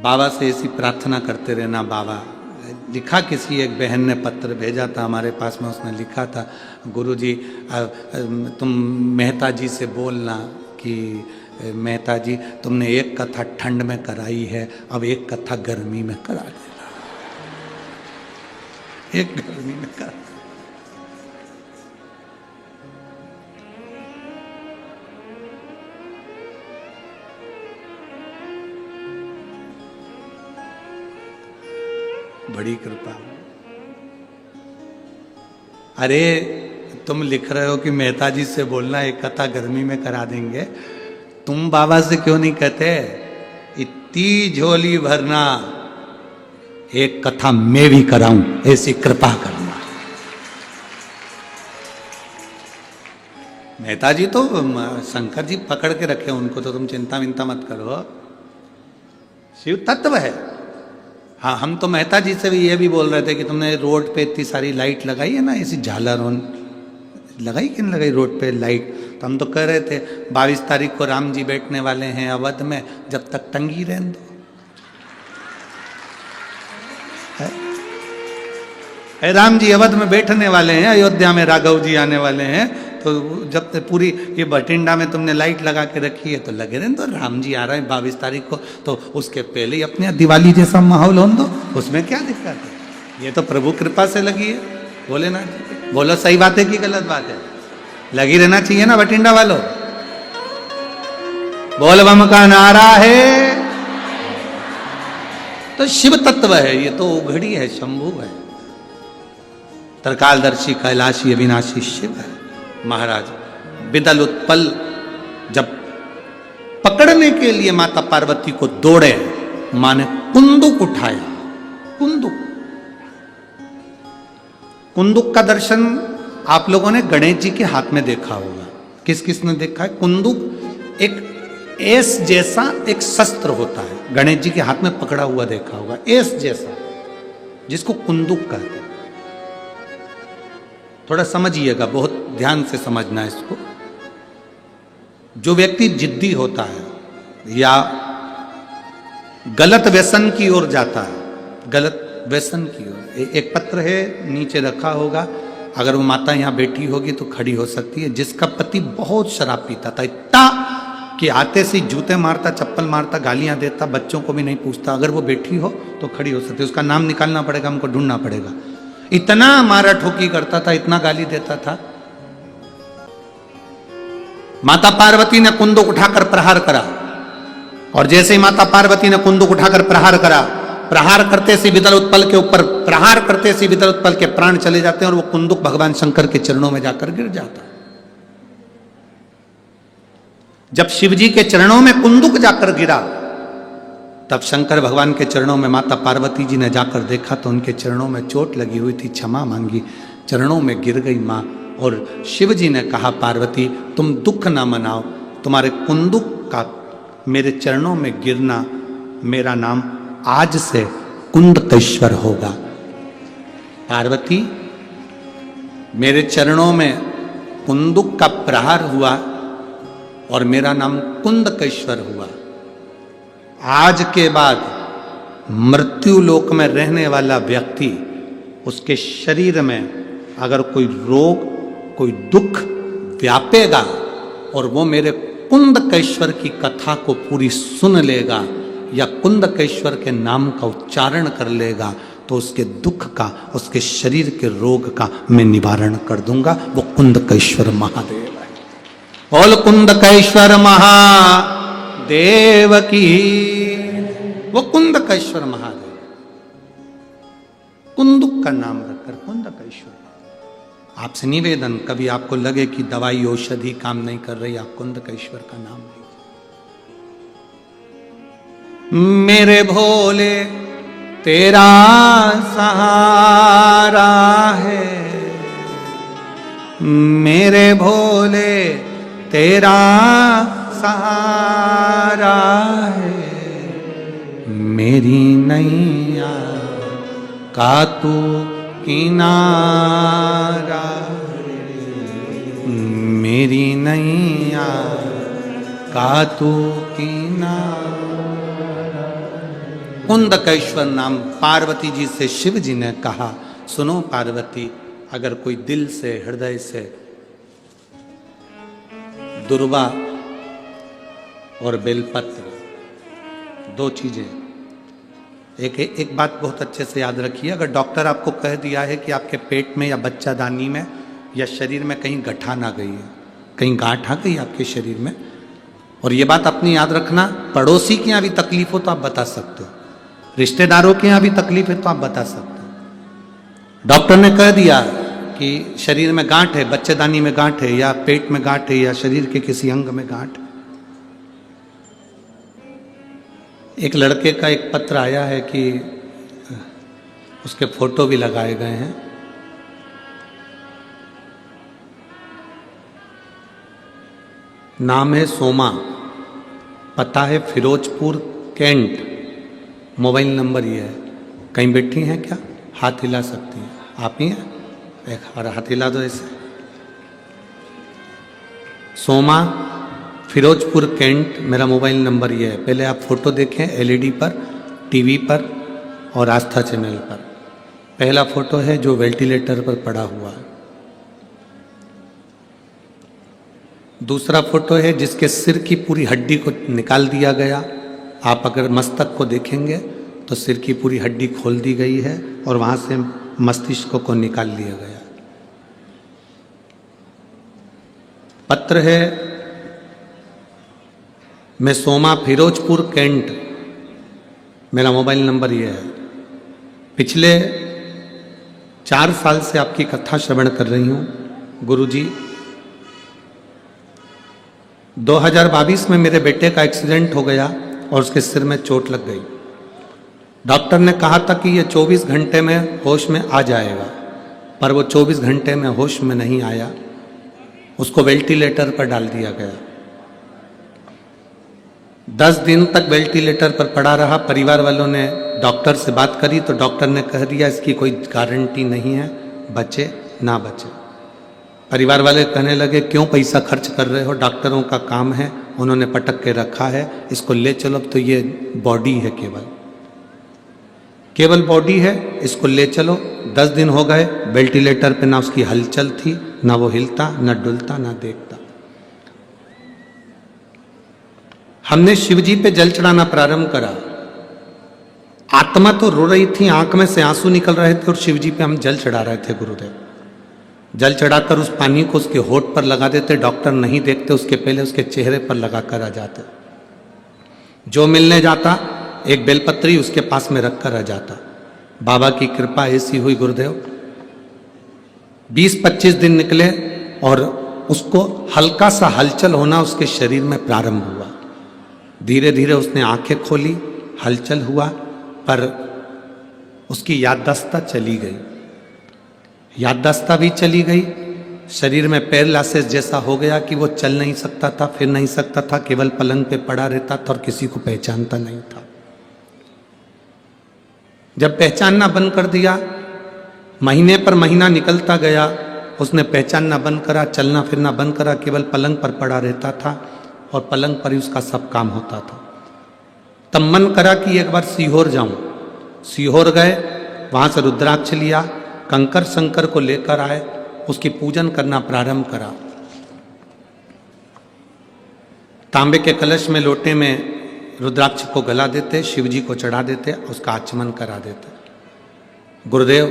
बाबा से ऐसी प्रार्थना करते रहना। बाबा, लिखा किसी एक बहन ने पत्र भेजा था हमारे पास में, उसने लिखा था, गुरुजी तुम मेहता जी से बोलना कि मेहता जी तुमने एक कथा ठंड में कराई है, अब एक कथा गर्मी में करा देना, एक गर्मी में करा। बड़ी कृपा। अरे तुम लिख रहे हो कि मेहता जी से बोलना एक कथा गर्मी में करा देंगे, तुम बाबा से क्यों नहीं कहते इतनी झोली भरना एक कथा मैं भी कराऊं, ऐसी कृपा करना। मेहता जी तो शंकर जी पकड़ के रखे, उनको तो तुम चिंता विंता मत करो, शिव तत्व है। हाँ, हम तो मेहता जी से भी ये भी बोल रहे थे कि तुमने रोड पे इतनी सारी लाइट लगाई है ना, ऐसी झालर लगाई कि नहीं लगाई रोड पे लाइट, तो हम तो कह रहे थे 22 तारीख को राम जी बैठने वाले हैं अवध में, जब तक टंगी रहने दो। राम जी अवध में बैठने वाले हैं, अयोध्या में राघव जी आने वाले हैं, तो जब तक पूरी ये भटिंडा में तुमने लाइट लगा के रखी है तो लगे रहने दो। राम जी आ रहे हैं 22 तारीख को, तो उसके पहले ही अपने दिवाली जैसा माहौल होने दो, उसमें क्या दिक्कत है? ये तो प्रभु कृपा से लगी है। बोले ना, बोलो सही बात है कि गलत बात है? लगी रहना चाहिए ना भटिंडा वालों। बोल बम का नारा है तो शिव तत्व है, ये तो उघड़ी है, शंभु है, त्रिकालदर्शी कैलाशी अविनाशी शिव है। महाराज बिदल उत्पल जब पकड़ने के लिए माता पार्वती को दौड़े, मां ने कुंदुक उठाया। कुंदुक का दर्शन आप लोगों ने गणेश जी के हाथ में देखा होगा। किस किस ने देखा है? कुंदुक एक एस जैसा एक शस्त्र होता है, गणेश जी के हाथ में पकड़ा हुआ देखा होगा, एस जैसा, जिसको कुंदुक कहते हैं। थोड़ा समझिएगा, बहुत ध्यान से समझना है इसको। जो व्यक्ति जिद्दी होता है या गलत व्यसन की ओर जाता है, गलत व्यसन की ओर, एक पत्र है नीचे रखा होगा, अगर वो माता यहाँ बैठी होगी तो खड़ी हो सकती है, जिसका पति बहुत शराब पीता था, इतना कि आते से जूते मारता, चप्पल मारता, गालियां देता, बच्चों को भी नहीं पूछता, अगर वो बैठी हो तो खड़ी हो सकती है। उसका नाम निकालना पड़ेगा, हमको ढूंढना पड़ेगा। इतना मारा ठोकी करता था, इतना गाली देता था। माता पार्वती ने कुंदुक उठाकर प्रहार करा, और जैसे ही माता पार्वती ने कुंदुक उठाकर प्रहार करा, प्रहार करते से विदल उत्पल के ऊपर, प्रहार करते से विदल उत्पल के प्राण चले जाते हैं और वो कुंदुक भगवान शंकर के चरणों में जाकर गिर जाता। जब शिवजी के चरणों में कुंदुक जाकर गिरा, तब शंकर भगवान के चरणों में माता पार्वती जी ने जाकर देखा तो उनके चरणों में चोट लगी हुई थी, क्षमा मांगी, चरणों में गिर गई मां। और शिव जी ने कहा, पार्वती तुम दुख ना मनाओ, तुम्हारे कुंदुक का मेरे चरणों में गिरना, मेरा नाम आज से कुंदकेश्वर होगा। पार्वती, मेरे चरणों में कुंदुक का प्रहार हुआ और मेरा नाम कुंदकेश्वर हुआ। आज के बाद मृत्यु लोक में रहने वाला व्यक्ति उसके शरीर में अगर कोई रोग, कोई दुख व्यापेगा और वो मेरे कुंदकेश्वर की कथा को पूरी सुन लेगा या कुंदकेश्वर के नाम का उच्चारण कर लेगा, तो उसके दुख का, उसके शरीर के रोग का मैं निवारण कर दूंगा। वो कुंदकेश्वर महादेव है। बोल कुंदकेश्वर महादेव की। वो कुंदकेश्वर महादेव, कुंदुक का नाम रखकर कुंदकेश्वर। आपसे निवेदन, कभी आपको लगे कि दवाई औषधि काम नहीं कर रही, आप कुंदकेश्वर का नाम लीजिए। मेरे भोले तेरा सहारा है, मेरे भोले तेरा सहारा है, मेरी नैया का तू किनारा, मेरी नैया का तू किनारा। कुंदकेश्वर नाम पार्वती जी से शिव जी ने कहा, सुनो पार्वती, अगर कोई दिल से, हृदय से दुर्वा और बेलपत्र, दो चीजें, एक बात बहुत अच्छे से याद रखिए, अगर डॉक्टर आपको कह दिया है कि आपके पेट में या बच्चादानी में या शरीर में कहीं गठान आ गई है, कहीं गांठ आ गई आपके शरीर में, और ये बात अपनी याद रखना, पड़ोसी के यहाँ भी तकलीफ हो तो आप बता सकते हो, रिश्तेदारों के यहाँ भी तकलीफ है तो आप बता सकते हो। डॉक्टर ने कह दिया कि शरीर में गांठ है, बच्चेदानी में गांठ है, या पेट में गांठ है, या शरीर के किसी अंग में गांठ। एक लड़के का एक पत्र आया है कि उसके फोटो भी लगाए गए हैं। नाम है सोमा, पता है फिरोजपुर कैंट, मोबाइल नंबर ये है। कहीं बैठी हैं क्या? हाथ हिला सकती हैं आप ही हैं, एक बार हाथ हिला दो ऐसे। सोमा, फिरोजपुर कैंट, मेरा मोबाइल नंबर ये है। पहले आप फोटो देखें एलईडी पर, टीवी पर और आस्था चैनल पर। पहला फोटो है जो वेंटिलेटर पर पड़ा हुआ है। दूसरा फोटो है जिसके सिर की पूरी हड्डी को निकाल दिया गया। आप अगर मस्तक को देखेंगे तो सिर की पूरी हड्डी खोल दी गई है और वहां से मस्तिष्क को निकाल लिया गया। पत्र है, मैं सोमा, फिरोजपुर कैंट, मेरा मोबाइल नंबर ये है। पिछले 4 साल से आपकी कथा श्रवण कर रही हूँ गुरुजी। 2022 में मेरे बेटे का एक्सीडेंट हो गया और उसके सिर में चोट लग गई। डॉक्टर ने कहा था कि ये 24 घंटे में होश में आ जाएगा, पर वो 24 घंटे में होश में नहीं आया। उसको वेंटिलेटर पर डाल दिया गया। 10 दिन तक वेंटिलेटर पर पड़ा रहा। परिवार वालों ने डॉक्टर से बात करी तो डॉक्टर ने कह दिया इसकी कोई गारंटी नहीं है, बचे ना बचे। परिवार वाले कहने लगे क्यों पैसा खर्च कर रहे हो, डॉक्टरों का काम है, उन्होंने पटक के रखा है, इसको ले चलो। तो ये बॉडी है, केवल बॉडी है, इसको ले चलो। 10 दिन हो गए, वेंटिलेटर पे ना उसकी हलचल थी, ना वो हिलता, ना डुलता, ना देखता। हमने शिवजी पे जल चढ़ाना प्रारंभ करा। आत्मा तो रो रही थी, आंख में से आंसू निकल रहे थे और शिवजी पे हम जल चढ़ा रहे थे। गुरुदेव जल चढ़ाकर उस पानी को उसके होठ पर लगा देते, डॉक्टर नहीं देखते, उसके पहले उसके चेहरे पर लगाकर आ जाते। जो मिलने जाता एक बेलपत्री उसके पास में रखकर आ जाता। बाबा की कृपा ऐसी हुई गुरुदेव, 20-25 दिन निकले और उसको हल्का सा हलचल होना उसके शरीर में प्रारंभ हुआ। धीरे धीरे उसने आंखें खोली, हलचल हुआ, पर उसकी याददाश्त चली गई। याददाश्त भी चली गई, शरीर में पैरालिसिस जैसा हो गया कि वो चल नहीं सकता था, फिर नहीं सकता था, केवल पलंग पे पड़ा रहता था और किसी को पहचानता नहीं था। जब पहचानना बंद कर दिया, महीने पर महीना निकलता गया, उसने पहचानना बंद करा, चलना फिरना बंद करा, केवल पलंग पर पड़ा रहता था और पलंग पर ही उसका सब काम होता था। तब मन करा कि एक बार सीहोर जाऊं। सीहोर गए, वहां से रुद्राक्ष लिया, कंकर शंकर को लेकर आए, उसकी पूजन करना प्रारंभ करा। तांबे के कलश में लोटे में रुद्राक्ष को गला देते, शिव जी को चढ़ा देते, उसका आचमन करा देते। गुरुदेव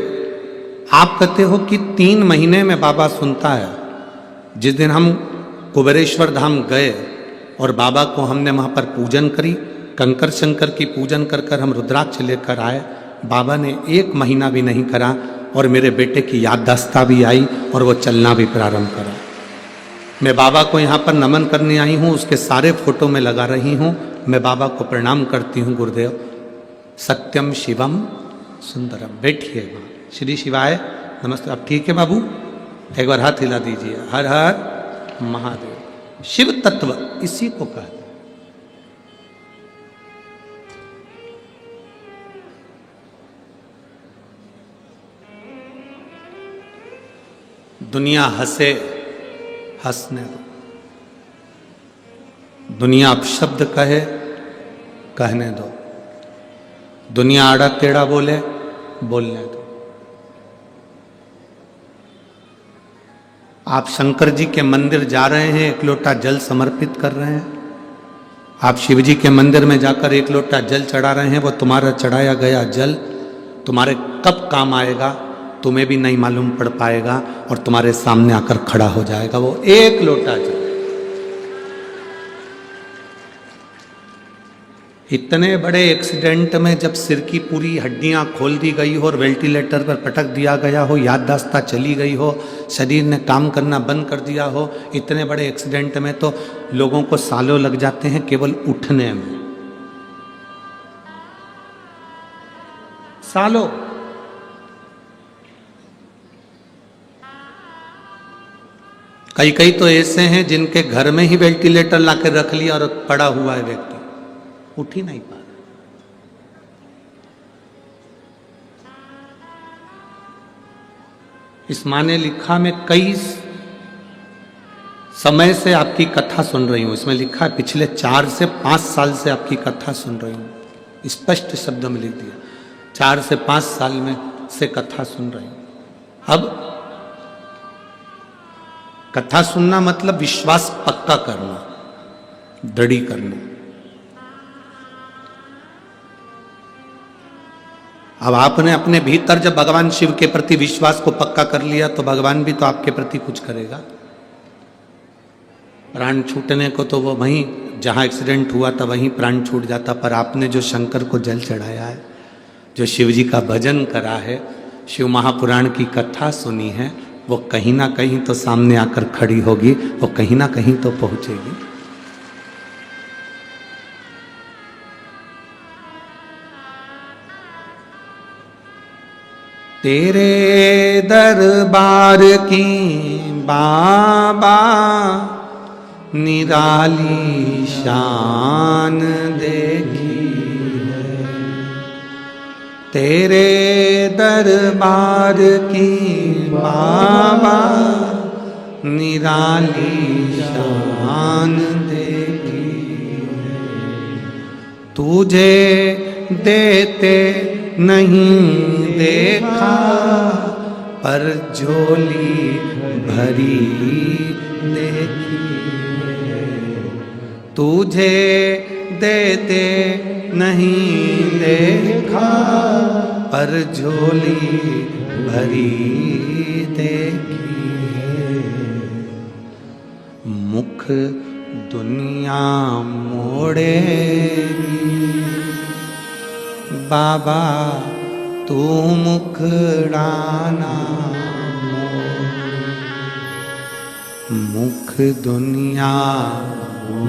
आप कहते हो कि 3 महीने में बाबा सुनता है। जिस दिन हम कुबेरेश्वर धाम गए और बाबा को हमने वहाँ पर पूजन करी, कंकर शंकर की पूजन कर कर हम रुद्राक्ष लेकर आए, बाबा ने 1 महीना भी नहीं करा और मेरे बेटे की याददाश्त भी आई और वो चलना भी प्रारंभ करा। मैं बाबा को यहाँ पर नमन करने आई हूँ, उसके सारे फोटो में लगा रही हूँ। मैं बाबा को प्रणाम करती हूँ। गुरुदेव सत्यम शिवम सुंदरम। बैठिए माँ। श्री शिवाय नमस्ते। अब ठीक है बाबू, एक बार हाथ हिला दीजिए। हर हर महादेव। शिव तत्व इसी को कहते हैं। दुनिया हंसे, हंसने दो। दुनिया अपशब्द कहे, कहने दो। दुनिया आड़ा टेढ़ा बोले, बोलने दो। आप शंकर जी के मंदिर जा रहे हैं, 1 लोटा जल समर्पित कर रहे हैं। आप शिव जी के मंदिर में जाकर 1 लोटा जल चढ़ा रहे हैं। वो तुम्हारा चढ़ाया गया जल तुम्हारे कब काम आएगा तुम्हें भी नहीं मालूम पड़ पाएगा और तुम्हारे सामने आकर खड़ा हो जाएगा वो 1 लोटा जल। इतने बड़े एक्सीडेंट में जब सिर की पूरी हड्डियां खोल दी गई हो और वेंटिलेटर पर पटक दिया गया हो, याददाश्त चली गई हो, शरीर ने काम करना बंद कर दिया हो, इतने बड़े एक्सीडेंट में तो लोगों को सालों लग जाते हैं केवल उठने में, सालों। कई तो ऐसे हैं जिनके घर में ही वेंटिलेटर लाकर रख लिया और पड़ा हुआ है व्यक्ति, उठ ही नहीं पा रहा। इस माँ ने लिखा, मैं कई समय से आपकी कथा सुन रही हूं। इसमें लिखा है पिछले 4 से 5 साल से आपकी कथा सुन रही हूं। स्पष्ट शब्द में लिख दिया, 4 से 5 साल में से कथा सुन रही हूं। अब कथा सुनना मतलब विश्वास पक्का करना, दृढ़ी करना। अब आपने अपने भीतर जब भगवान शिव के प्रति विश्वास को पक्का कर लिया तो भगवान भी तो आपके प्रति कुछ करेगा। प्राण छूटने को तो वो वहीं जहां एक्सीडेंट हुआ था वहीं प्राण छूट जाता, पर आपने जो शंकर को जल चढ़ाया है, जो शिव जी का भजन करा है, शिव महापुराण की कथा सुनी है, वो कहीं ना कहीं तो सामने आकर खड़ी होगी, वो कहीं ना कहीं तो पहुंचेगी। तेरे दरबार की बाबा निराली शान देखी है, तेरे दरबार की बाबा निराली शान देखी है। तुझे देते नहीं देखा पर झोली भरी देखी है। तुझे देते नहीं देखा पर झोली भरी देखी है। मुख दुनिया मोड़ेगी बाबा तू मुखड़ाना मोड़, मुख दुनिया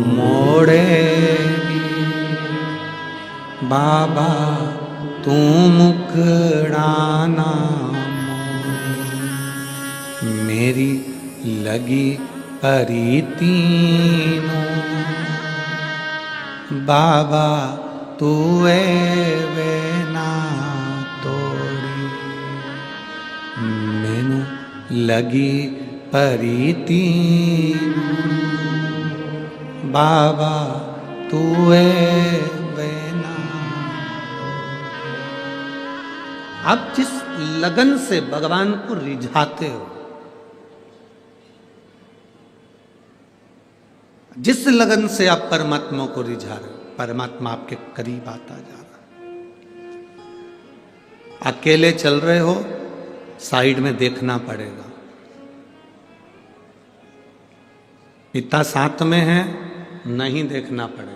मोड़ेगी बाबा तू मुखड़ाना मोड़। मेरी लगी परी तीनों बाबा तू वे ना तोड़ी। मैनू लगी परी तीनों बाबा तू वे ना। आप जिस लगन से भगवान को रिझाते हो, जिस लगन से आप परमात्मा को रिझा रहे हो, परमात्मा आपके करीब आता जा रहा है। अकेले चल रहे हो, साइड में देखना पड़ेगा। पिता साथ में है, नहीं देखना पड़ेगा।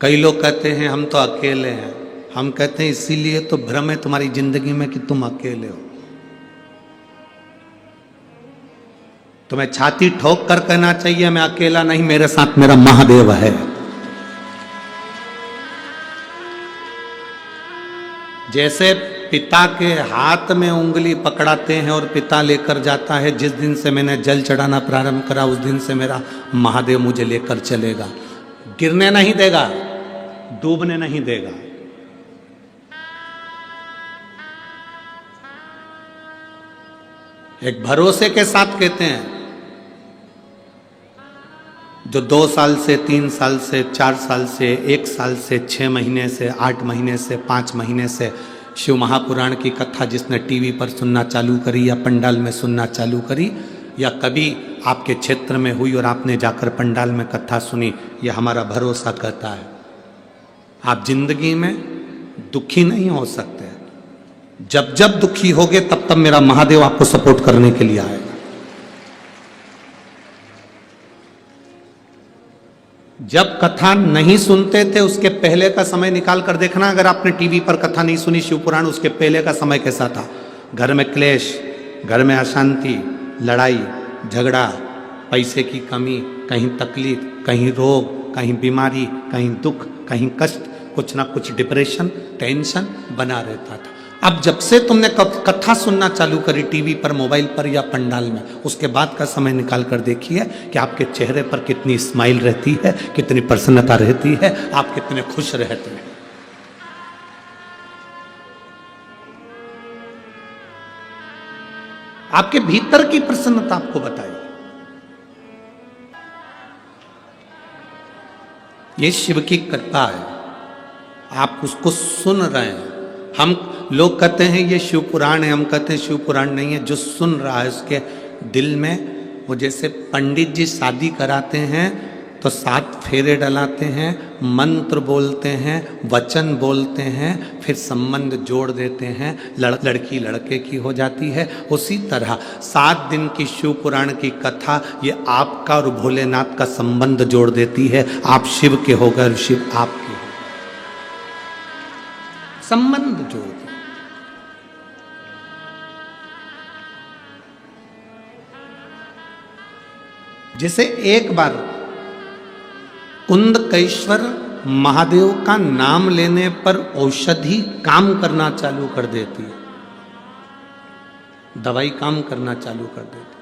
कई लोग कहते हैं हम तो अकेले हैं। हम कहते हैं इसीलिए तो भ्रम है तुम्हारी जिंदगी में कि तुम अकेले हो। तुम्हें छाती ठोक कर कहना चाहिए मैं अकेला नहीं, मेरे साथ मेरा महादेव है। जैसे पिता के हाथ में उंगली पकड़ाते हैं और पिता लेकर जाता है, जिस दिन से मैंने जल चढ़ाना प्रारंभ करा उस दिन से मेरा महादेव मुझे लेकर चलेगा, गिरने नहीं देगा, डूबने नहीं देगा। एक भरोसे के साथ कहते हैं, जो 2 साल से 3 साल से 4 साल से 1 साल से 6 महीने से 8 महीने से 5 महीने से शिव महापुराण की कथा जिसने टीवी पर सुनना चालू करी या पंडाल में सुनना चालू करी, या कभी आपके क्षेत्र में हुई और आपने जाकर पंडाल में कथा सुनी, यह हमारा भरोसा कहता है आप जिंदगी में दुखी नहीं हो सकते। जब जब दुखी होगे तब तब मेरा महादेव आपको सपोर्ट करने के लिए आएगा। जब कथा नहीं सुनते थे उसके पहले का समय निकाल कर देखना, अगर आपने टीवी पर कथा नहीं सुनी शिव पुराण, उसके पहले का समय कैसा था। घर में क्लेश, घर में अशांति, लड़ाई झगड़ा, पैसे की कमी, कहीं तकलीफ, कहीं रोग, कहीं बीमारी, कहीं दुख, कहीं कष्ट, कुछ ना कुछ डिप्रेशन, टेंशन बना रहता था। अब जब से तुमने कथा सुनना चालू करी टीवी पर, मोबाइल पर या पंडाल में, उसके बाद का समय निकाल कर देखिए कि आपके चेहरे पर कितनी स्माइल रहती है, कितनी प्रसन्नता रहती है, आप कितने खुश रहते हैं। आपके भीतर की प्रसन्नता आपको बताइए। ये शिव की कृपा है, आप उसको सुन रहे हैं। हम लोग कहते हैं ये शिव पुराण है, हम कहते हैं शिव पुराण नहीं है। जो सुन रहा है उसके दिल में, वो जैसे पंडित जी शादी कराते हैं तो 7 फेरे डलाते हैं, मंत्र बोलते हैं, वचन बोलते हैं, फिर संबंध जोड़ देते हैं, लड़की लड़के की हो जाती है। उसी तरह 7 दिन की शिव पुराण की कथा ये आपका और भोलेनाथ का संबंध जोड़ देती है। आप शिव के हो गए, शिव आपके हो, संबंध जोड़ दिया। जैसे एक बार कुंदकेश्वर महादेव का नाम लेने पर औषधि काम करना चालू कर देती है, दवाई काम करना चालू कर देती।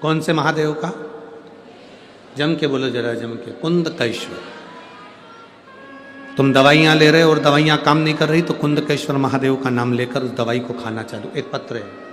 कौन से महादेव का? जम के बोलो जरा, जम के। कुंदकेश्वर। तुम दवाइयां ले रहे हो और दवाइयां काम नहीं कर रही तो कुंदकेश्वर महादेव का नाम लेकर उस दवाई को खाना चालू। एक पत्र है,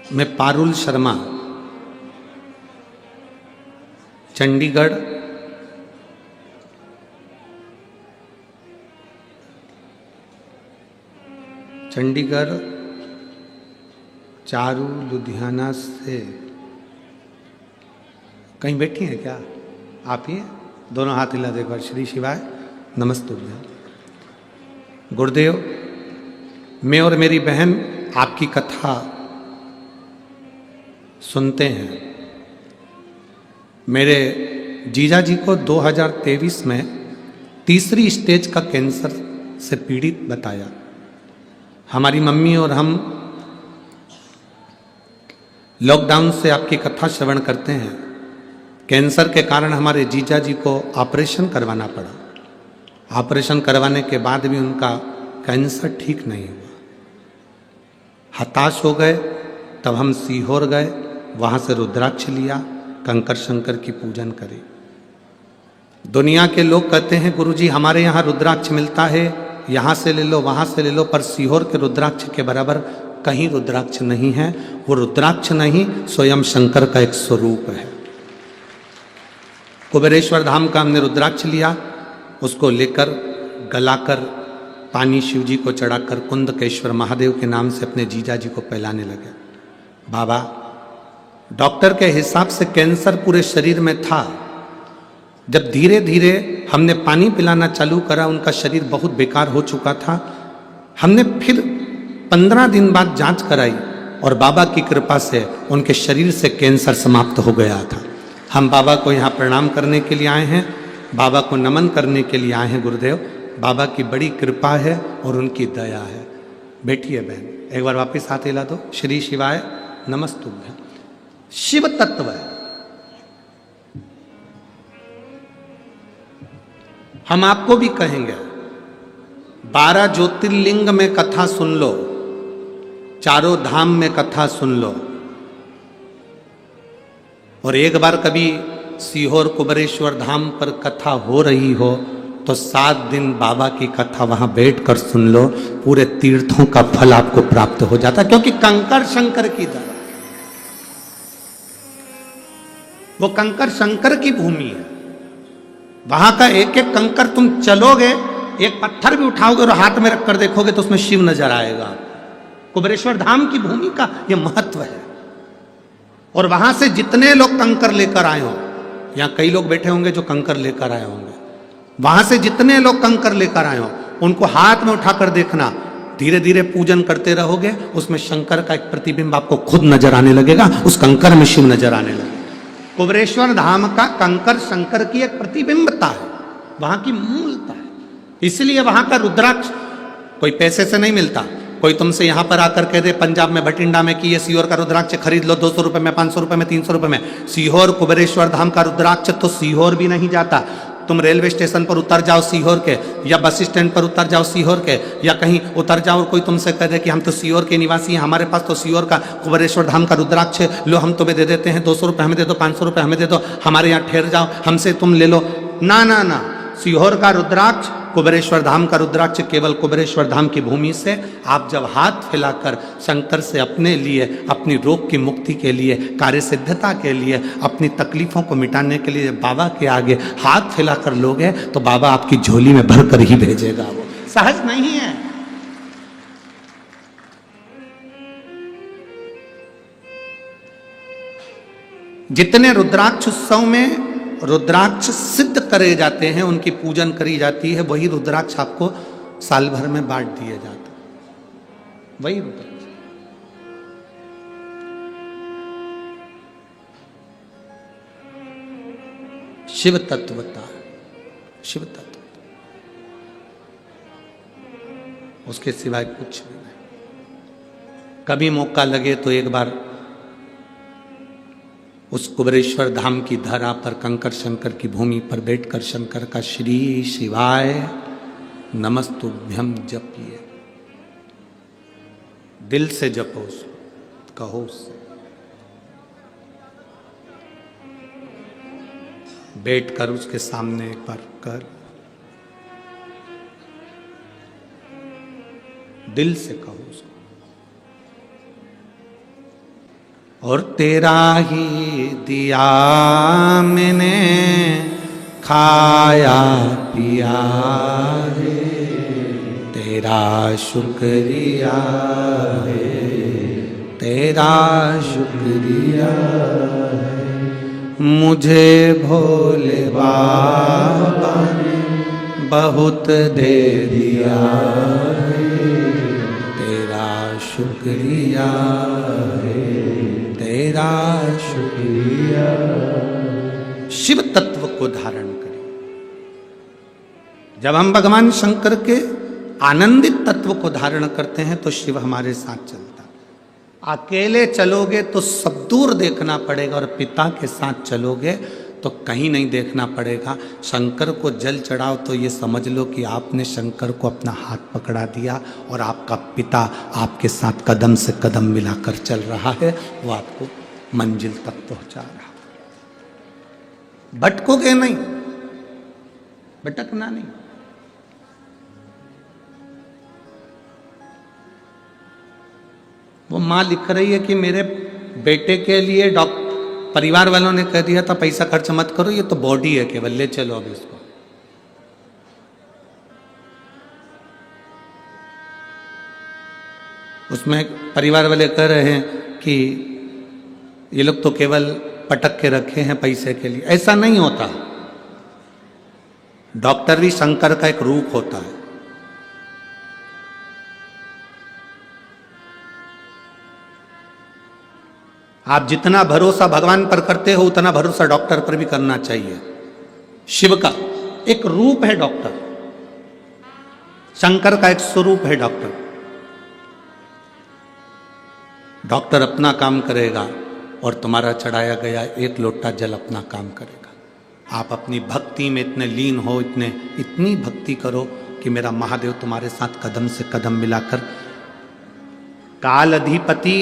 मैं पारुल शर्मा, चंडीगढ़, चारू लुधियाना से। कहीं बैठी हैं क्या आप? ही दोनों हाथ हिला दे एक बार। श्री शिवाय, नमस्ते। गुरुदेव, मैं और मेरी बहन आपकी कथा सुनते हैं। मेरे जीजा जी को 2023 में 3री स्टेज का कैंसर से पीड़ित बताया। हमारी मम्मी और हम लॉकडाउन से आपकी कथा श्रवण करते हैं। कैंसर के कारण हमारे जीजा जी को ऑपरेशन करवाना पड़ा। ऑपरेशन करवाने के बाद भी उनका कैंसर ठीक नहीं हुआ। हताश हो गए, तब हम सीहोर गए, वहाँ से रुद्राक्ष लिया, कंकर शंकर की पूजन करी। दुनिया के लोग कहते हैं गुरुजी हमारे यहाँ रुद्राक्ष मिलता है, यहाँ से ले लो वहाँ से ले लो, पर सीहोर के रुद्राक्ष के बराबर कहीं रुद्राक्ष नहीं है। वो रुद्राक्ष नहीं, स्वयं शंकर का एक स्वरूप है। कुबेरेश्वर धाम का हमने रुद्राक्ष लिया, उसको लेकर गलाकर पानी शिव जी को चढ़ाकर कुंदकेश्वर महादेव के नाम से अपने जीजा जी को पिलाने लगे। बाबा, डॉक्टर के हिसाब से कैंसर पूरे शरीर में था। जब धीरे धीरे हमने पानी पिलाना चालू करा, उनका शरीर बहुत बेकार हो चुका था। हमने फिर 15 दिन बाद जांच कराई और बाबा की कृपा से उनके शरीर से कैंसर समाप्त हो गया था। हम बाबा को यहाँ प्रणाम करने के लिए आए हैं, बाबा को नमन करने के लिए आए हैं। गुरुदेव, बाबा की बड़ी कृपा है और उनकी दया है। बैठिए बहन, एक बार वापस हाथ हिला दो। श्री शिवाय नमस्तुभ्यं। शिव तत्व है। हम आपको भी कहेंगे 12 ज्योतिर्लिंग में कथा सुन लो, चारों धाम में कथा सुन लो, और एक बार कभी सीहोर कुबेरेश्वर धाम पर कथा हो रही हो तो 7 दिन बाबा की कथा वहां बैठकर सुन लो। पूरे तीर्थों का फल आपको प्राप्त हो जाता, क्योंकि कंकर शंकर की दया, वो कंकर शंकर की भूमि है। वहां का एक एक कंकर तुम चलोगे, एक पत्थर भी उठाओगे और हाथ में रखकर देखोगे तो उसमें शिव नजर आएगा। कुबेरेश्वर धाम की भूमि का यह महत्व है। और वहां से जितने लोग कंकर लेकर आए हो, यहां कई लोग बैठे होंगे जो कंकर लेकर आए होंगे, वहां से जितने लोग कंकर लेकर आए हो उनको हाथ में उठाकर देखना। धीरे धीरे पूजन करते रहोगे, उसमें शंकर का एक प्रतिबिंब आपको खुद नजर आने लगेगा, उस कंकर में शिव नजर आने लगेगा। कुबेरेश्वर धाम का कंकर शंकर की एक प्रतिबिंबता है, वहां की मूलता है। इसलिए वहां का रुद्राक्ष कोई पैसे से नहीं मिलता। कोई तुमसे यहां पर आकर कह दे पंजाब में भटिंडा में कि ये सीहोर का रुद्राक्ष खरीद लो 200 रुपए में, 500 रुपए में, 300 रुपए में। सीहोर कुबेरेश्वर धाम का रुद्राक्ष तो सीहोर भी नहीं जाता। तुम रेलवे स्टेशन पर उतर जाओ सीहोर के, या बस स्टैंड पर उतर जाओ सीहोर के, या कहीं उतर जाओ और कोई तुमसे कह दे कि हम तो सीहोर के निवासी हैं, हमारे पास तो सीहोर का कुबेरेश्वर धाम का रुद्राक्ष है, लो हम तुम्हें दे देते हैं, 200 रुपये हमें दे दो, 500 रुपये हमें दे दो, हमारे यहाँ ठहर जाओ, हमसे तुम ले लो। ना ना ना, सीहोर का रुद्राक्ष, कुबेरेश्वर धाम का रुद्राक्ष केवल कुबेरेश्वर धाम की भूमि से आप जब हाथ फैलाकर शंकर से अपने लिए, अपनी रोग की मुक्ति के लिए, कार्य सिद्धता के लिए, अपनी तकलीफों को मिटाने के लिए बाबा के आगे हाथ फैलाकर लोगे तो बाबा आपकी झोली में भरकर ही भेजेगा। वो सहज नहीं है। जितने रुद्राक्ष उत्सव में रुद्राक्ष सिद्ध करे जाते हैं, उनकी पूजन करी जाती है, वही रुद्राक्ष आपको साल भर में बांट दिए जाते हैं। वही रुद्राक्ष। शिव तत्वता, शिव तत्व, उसके सिवाय कुछ भी नहीं। कभी मौका लगे तो एक बार उस कुबेरेश्वर धाम की धरा पर कंकर शंकर की भूमि पर बैठकर शंकर का श्री शिवाय नमस्तुभ्यं जपिए। दिल से जपो, उसको कहो, उससे बैठकर उसके सामने एक बार कर दिल से कहो उसको। और तेरा ही दिया मैंने खाया पिया है, तेरा शुक्रिया है, तेरा शुक्रिया है। मुझे भोले बाबा ने बहुत दे दिया है, तेरा शुक्रिया है, तेरा शुक्रिया। शिव तत्व को धारण करें। जब हम भगवान शंकर के आनंदित तत्व को धारण करते हैं तो शिव हमारे साथ चलता। अकेले चलोगे तो सब दूर देखना पड़ेगा, और पिता के साथ चलोगे तो कहीं नहीं देखना पड़ेगा। शंकर को जल चढ़ाओ तो ये समझ लो कि आपने शंकर को अपना हाथ पकड़ा दिया, और आपका पिता आपके साथ कदम से कदम मिलाकर चल रहा है, वो आपको मंजिल तक पहुंचा रहा। भटकोगे नहीं, भटकना नहीं। वो माँ लिख रही है कि मेरे बेटे के लिए परिवार वालों ने कह दिया था पैसा खर्च मत करो, ये तो बॉडी है केवल, ले चलो अभी इसको। उसमें परिवार वाले कह रहे हैं कि ये लोग तो केवल पटक के रखे हैं पैसे के लिए। ऐसा नहीं होता। डॉक्टर भी शंकर का एक रूप होता है। आप जितना भरोसा भगवान पर करते हो उतना भरोसा डॉक्टर पर भी करना चाहिए। शिव का एक रूप है डॉक्टर, शंकर का एक स्वरूप है डॉक्टर। डॉक्टर अपना काम करेगा और तुम्हारा चढ़ाया गया एक लोटा जल अपना काम करेगा। आप अपनी भक्ति में इतने लीन हो, इतनी भक्ति करो कि मेरा महादेव तुम्हारे साथ कदम से कदम मिलाकर काल अधिपति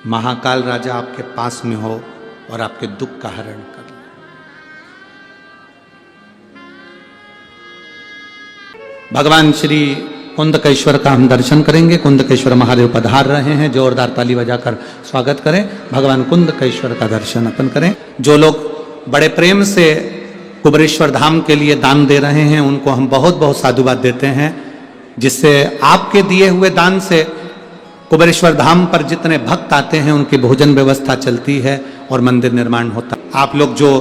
महाकाल राजा आपके पास में हो और आपके दुख का हरण कर ले। भगवान श्री कुंदकेश्वर का हम दर्शन करेंगे। कुंदकेश्वर महादेव पधार रहे हैं, जोरदार ताली बजाकर स्वागत करें। भगवान कुंदकेश्वर का दर्शन अपन करें। जो लोग बड़े प्रेम से कुबेरेश्वर धाम के लिए दान दे रहे हैं उनको हम बहुत बहुत साधुवाद देते हैं, जिससे आपके दिए हुए दान से कुबेरेश्वर धाम पर जितने भक्त आते हैं उनकी भोजन व्यवस्था चलती है और मंदिर निर्माण होता है। आप लोग जो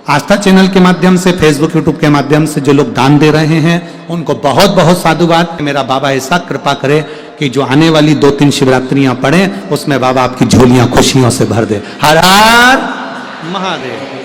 आस्था चैनल के माध्यम से, फेसबुक यूट्यूब के माध्यम से जो लोग दान दे रहे हैं उनको बहुत बहुत साधुवाद। मेरा बाबा ऐसा कृपा करे कि जो आने वाली 2-3 शिवरात्रियां पड़े उसमें बाबा आपकी झोलियां खुशियों से भर दे। हर हर महादेव।